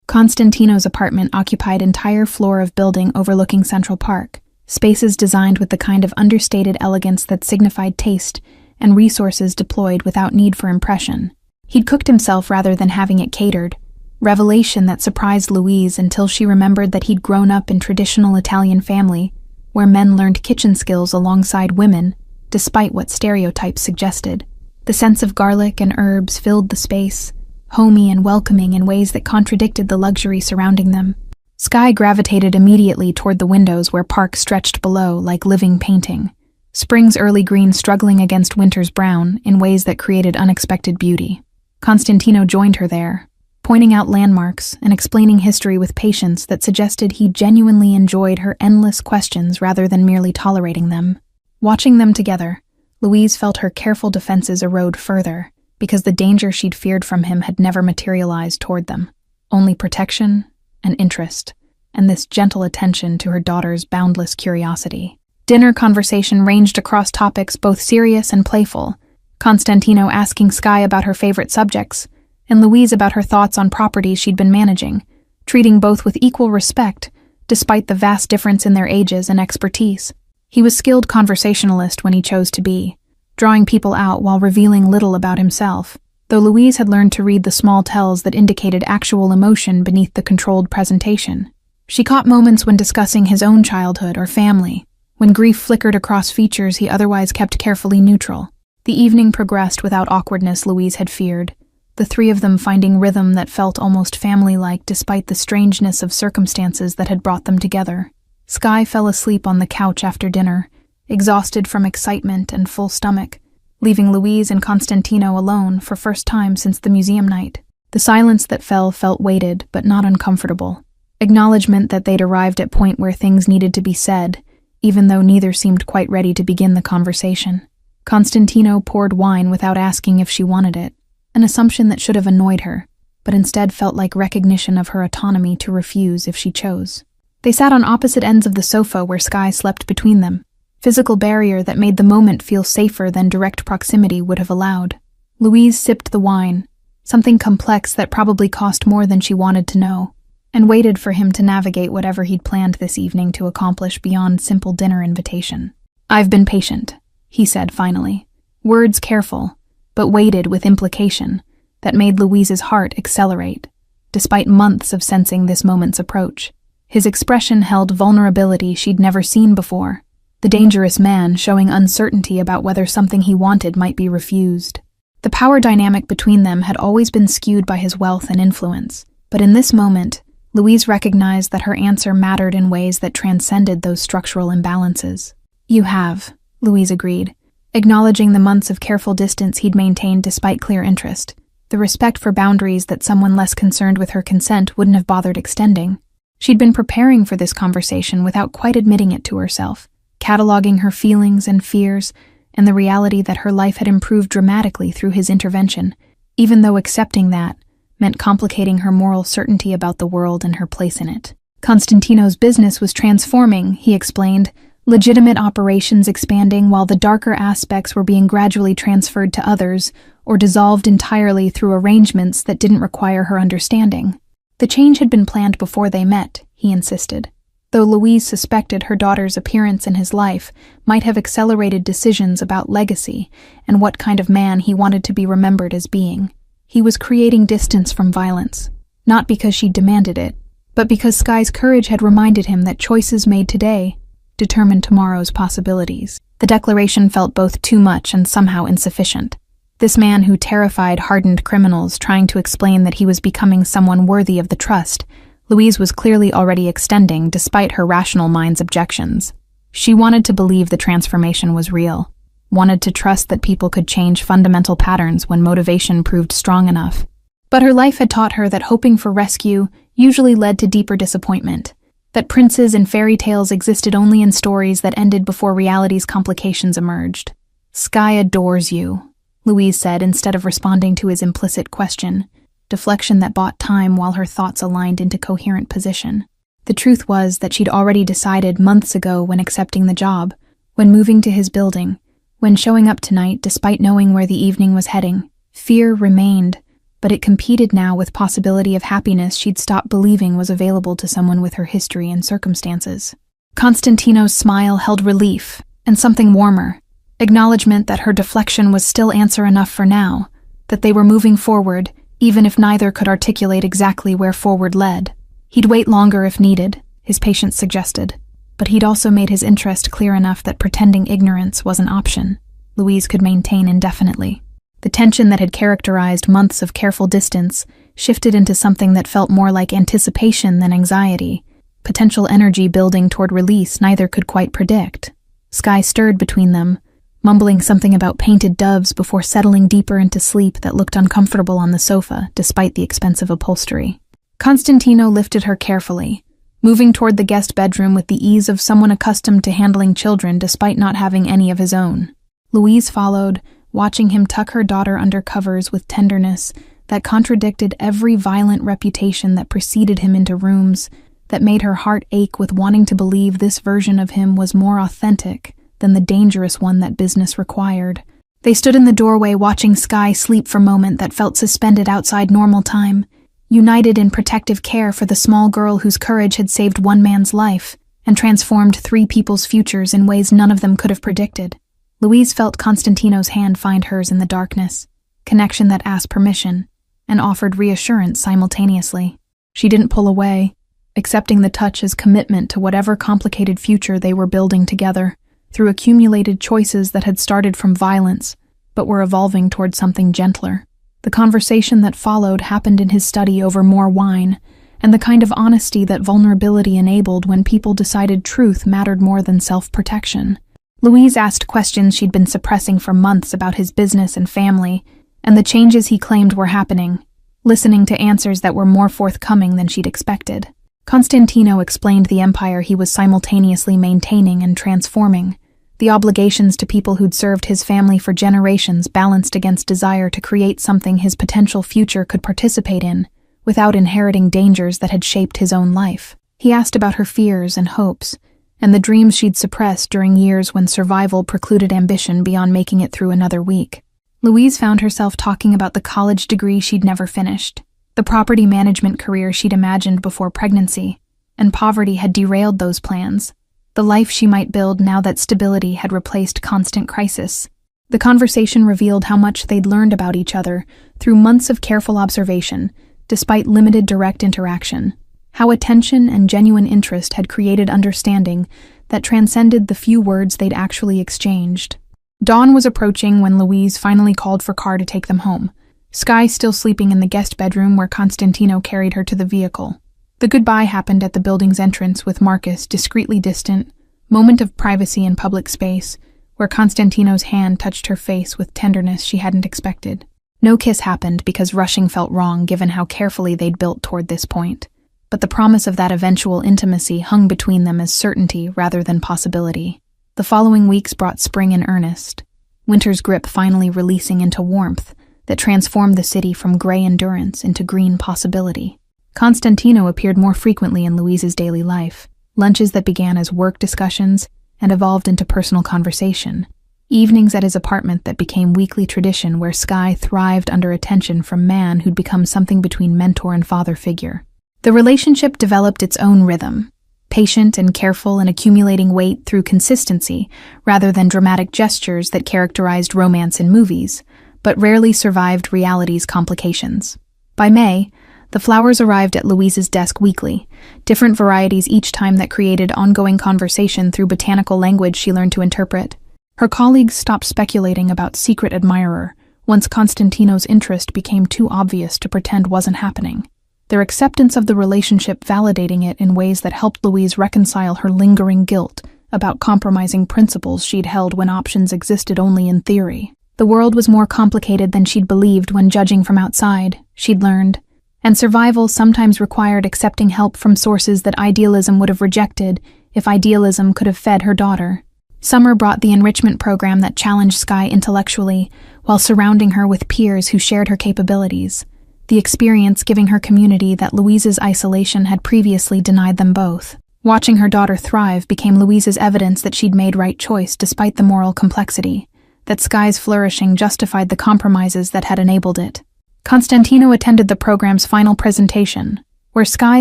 Constantino's apartment occupied entire floor of building overlooking Central Park, spaces designed with the kind of understated elegance that signified taste and resources deployed without need for impression. He'd cooked himself rather than having it catered, revelation that surprised Louise until she remembered that he'd grown up in traditional Italian family, where men learned kitchen skills alongside women, despite what stereotypes suggested. The sense of garlic and herbs filled the space, homey and welcoming in ways that contradicted the luxury surrounding them. Skye gravitated immediately toward the windows where park stretched below like living painting, spring's early green struggling against winter's brown in ways that created unexpected beauty. Constantino joined her there, pointing out landmarks and explaining history with patience that suggested he genuinely enjoyed her endless questions rather than merely tolerating them. Watching them together, Louise felt her careful defenses erode further, because the danger she'd feared from him had never materialized toward them. Only protection and interest, and this gentle attention to her daughter's boundless curiosity. Dinner conversation ranged across topics both serious and playful, Constantino asking Skye about her favorite subjects, and Louise about her thoughts on properties she'd been managing, treating both with equal respect, despite the vast difference in their ages and expertise. He was skilled conversationalist when he chose to be, drawing people out while revealing little about himself, though Louise had learned to read the small tells that indicated actual emotion beneath the controlled presentation. She caught moments when discussing his own childhood or family, when grief flickered across features he otherwise kept carefully neutral. The evening progressed without awkwardness Louise had feared, the three of them finding rhythm that felt almost family-like despite the strangeness of circumstances that had brought them together. Skye fell asleep on the couch after dinner, exhausted from excitement and full stomach, leaving Louise and Constantino alone for first time since the museum night. The silence that felt weighted but not uncomfortable, acknowledgement that they'd arrived at point where things needed to be said, even though neither seemed quite ready to begin the conversation. Constantino poured wine without asking if she wanted it, an assumption that should have annoyed her, but instead felt like recognition of her autonomy to refuse if she chose. They sat on opposite ends of the sofa where Sky slept between them, physical barrier that made the moment feel safer than direct proximity would have allowed. Louise sipped the wine, something complex that probably cost more than she wanted to know, and waited for him to navigate whatever he'd planned this evening to accomplish beyond simple dinner invitation. "I've been patient," he said finally, words careful, but weighted with implication that made Louise's heart accelerate, despite months of sensing this moment's approach. His expression held vulnerability she'd never seen before, the dangerous man showing uncertainty about whether something he wanted might be refused. The power dynamic between them had always been skewed by his wealth and influence, but in this moment, Louise recognized that her answer mattered in ways that transcended those structural imbalances. "You have," Louise agreed, acknowledging the months of careful distance he'd maintained despite clear interest, the respect for boundaries that someone less concerned with her consent wouldn't have bothered extending. She'd been preparing for this conversation without quite admitting it to herself, cataloging her feelings and fears, and the reality that her life had improved dramatically through his intervention, even though accepting that meant complicating her moral certainty about the world and her place in it. Constantino's business was transforming, he explained, legitimate operations expanding while the darker aspects were being gradually transferred to others or dissolved entirely through arrangements that didn't require her understanding. The change had been planned before they met, he insisted, though Louise suspected her daughter's appearance in his life might have accelerated decisions about legacy and what kind of man he wanted to be remembered as being. He was creating distance from violence, not because she demanded it, but because Sky's courage had reminded him that choices made today determined tomorrow's possibilities. The declaration felt both too much and somehow insufficient. This man who terrified hardened criminals trying to explain that he was becoming someone worthy of the trust, Louise was clearly already extending despite her rational mind's objections. She wanted to believe the transformation was real, wanted to trust that people could change fundamental patterns when motivation proved strong enough. But her life had taught her that hoping for rescue usually led to deeper disappointment, that princes and fairy tales existed only in stories that ended before reality's complications emerged. "Sky adores you," Louise said instead of responding to his implicit question, deflection that bought time while her thoughts aligned into coherent position. The truth was that she'd already decided months ago when accepting the job, when moving to his building, when showing up tonight despite knowing where the evening was heading. Fear remained, but it competed now with possibility of happiness she'd stopped believing was available to someone with her history and circumstances. Constantino's smile held relief, and something warmer, acknowledgement that her deflection was still answer enough for now, that they were moving forward, even if neither could articulate exactly where forward led. He'd wait longer if needed, his patience suggested, but he'd also made his interest clear enough that pretending ignorance was an option Louise could maintain indefinitely. The tension that had characterized months of careful distance shifted into something that felt more like anticipation than anxiety, potential energy building toward release neither could quite predict. Sky stirred between them, mumbling something about painted doves before settling deeper into sleep that looked uncomfortable on the sofa despite the expensive upholstery. Constantino lifted her carefully, moving toward the guest bedroom with the ease of someone accustomed to handling children despite not having any of his own. Louise followed, watching him tuck her daughter under covers with tenderness that contradicted every violent reputation that preceded him into rooms, that made her heart ache with wanting to believe this version of him was more authentic than the dangerous one that business required. They stood in the doorway watching Sky sleep for a moment that felt suspended outside normal time, united in protective care for the small girl whose courage had saved one man's life and transformed three people's futures in ways none of them could have predicted. Louise felt Constantino's hand find hers in the darkness, connection that asked permission and offered reassurance simultaneously. She didn't pull away, accepting the touch as commitment to whatever complicated future they were building together, through accumulated choices that had started from violence, but were evolving toward something gentler. The conversation that followed happened in his study over more wine, and the kind of honesty that vulnerability enabled when people decided truth mattered more than self-protection. Louise asked questions she'd been suppressing for months about his business and family, and the changes he claimed were happening, listening to answers that were more forthcoming than she'd expected. Constantino explained the empire he was simultaneously maintaining and transforming, the obligations to people who'd served his family for generations balanced against desire to create something his potential future could participate in, without inheriting dangers that had shaped his own life. He asked about her fears and hopes, and the dreams she'd suppressed during years when survival precluded ambition beyond making it through another week. Louise found herself talking about the college degree she'd never finished, the property management career she'd imagined before pregnancy, and poverty had derailed those plans, the life she might build now that stability had replaced constant crisis. The conversation revealed how much they'd learned about each other through months of careful observation, despite limited direct interaction, how attention and genuine interest had created understanding that transcended the few words they'd actually exchanged. Dawn was approaching when Louise finally called for Carr to take them home, Skye still sleeping in the guest bedroom where Constantino carried her to the vehicle. The goodbye happened at the building's entrance with Marcus discreetly distant, moment of privacy in public space, where Constantino's hand touched her face with tenderness she hadn't expected. No kiss happened because rushing felt wrong given how carefully they'd built toward this point, but the promise of that eventual intimacy hung between them as certainty rather than possibility. The following weeks brought spring in earnest, winter's grip finally releasing into warmth that transformed the city from gray endurance into green possibility. Constantino appeared more frequently in Louise's daily life, lunches that began as work discussions and evolved into personal conversation, evenings at his apartment that became weekly tradition where Skye thrived under attention from man who'd become something between mentor and father figure. The relationship developed its own rhythm, patient and careful and accumulating weight through consistency rather than dramatic gestures that characterized romance in movies, but rarely survived reality's complications. By May, the flowers arrived at Louise's desk weekly, different varieties each time that created ongoing conversation through botanical language she learned to interpret. Her colleagues stopped speculating about secret admirer once Constantino's interest became too obvious to pretend wasn't happening, their acceptance of the relationship validating it in ways that helped Louise reconcile her lingering guilt about compromising principles she'd held when options existed only in theory. The world was more complicated than she'd believed when judging from outside, she'd learned, and survival sometimes required accepting help from sources that idealism would have rejected if idealism could have fed her daughter. Summer brought the enrichment program that challenged Skye intellectually while surrounding her with peers who shared her capabilities, the experience giving her community that Louise's isolation had previously denied them both. Watching her daughter thrive became Louise's evidence that she'd made right choice despite the moral complexity, that Skye's flourishing justified the compromises that had enabled it. Constantino attended the program's final presentation, where Skye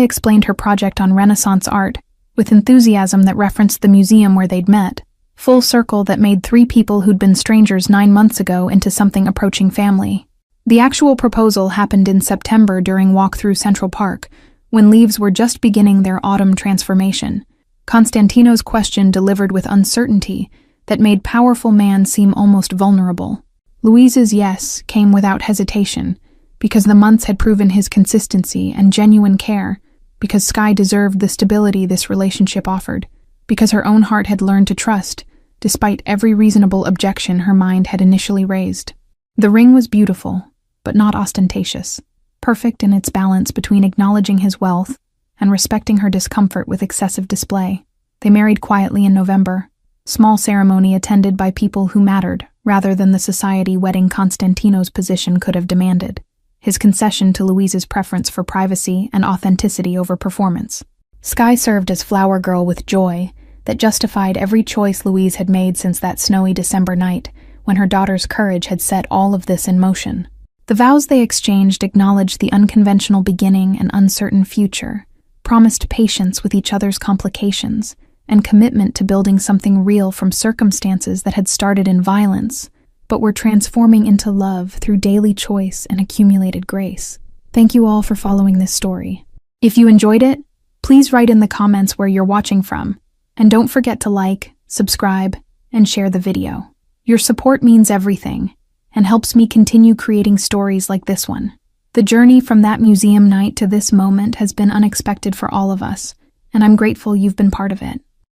explained her project on Renaissance art with enthusiasm that referenced the museum where they'd met, full circle that made three people who'd been strangers 9 months ago into something approaching family. The actual proposal happened in September during walk through Central Park, when leaves were just beginning their autumn transformation. Constantino's question delivered with uncertainty that made powerful man seem almost vulnerable. Louise's yes came without hesitation, because the months had proven his consistency and genuine care, because Skye deserved the stability this relationship offered, because her own heart had learned to trust, despite every reasonable objection her mind had initially raised. The ring was beautiful, but not ostentatious, perfect in its balance between acknowledging his wealth and respecting her discomfort with excessive display. They married quietly in November, small ceremony attended by people who mattered, rather than the society wedding Constantino's position could have demanded, his concession to Louise's preference for privacy and authenticity over performance. Skye served as flower girl with joy that justified every choice Louise had made since that snowy December night, when her daughter's courage had set all of this in motion. The vows they exchanged acknowledged the unconventional beginning and uncertain future, promised patience with each other's complications, and commitment to building something real from circumstances that had started in violence, but were transforming into love through daily choice and accumulated grace. Thank you all for following this story. If you enjoyed it, please write in the comments where you're watching from, and don't forget to like, subscribe, and share the video. Your support means everything, and helps me continue creating stories like this one. The journey from that museum night to this moment has been unexpected for all of us, and I'm grateful you've been part of it.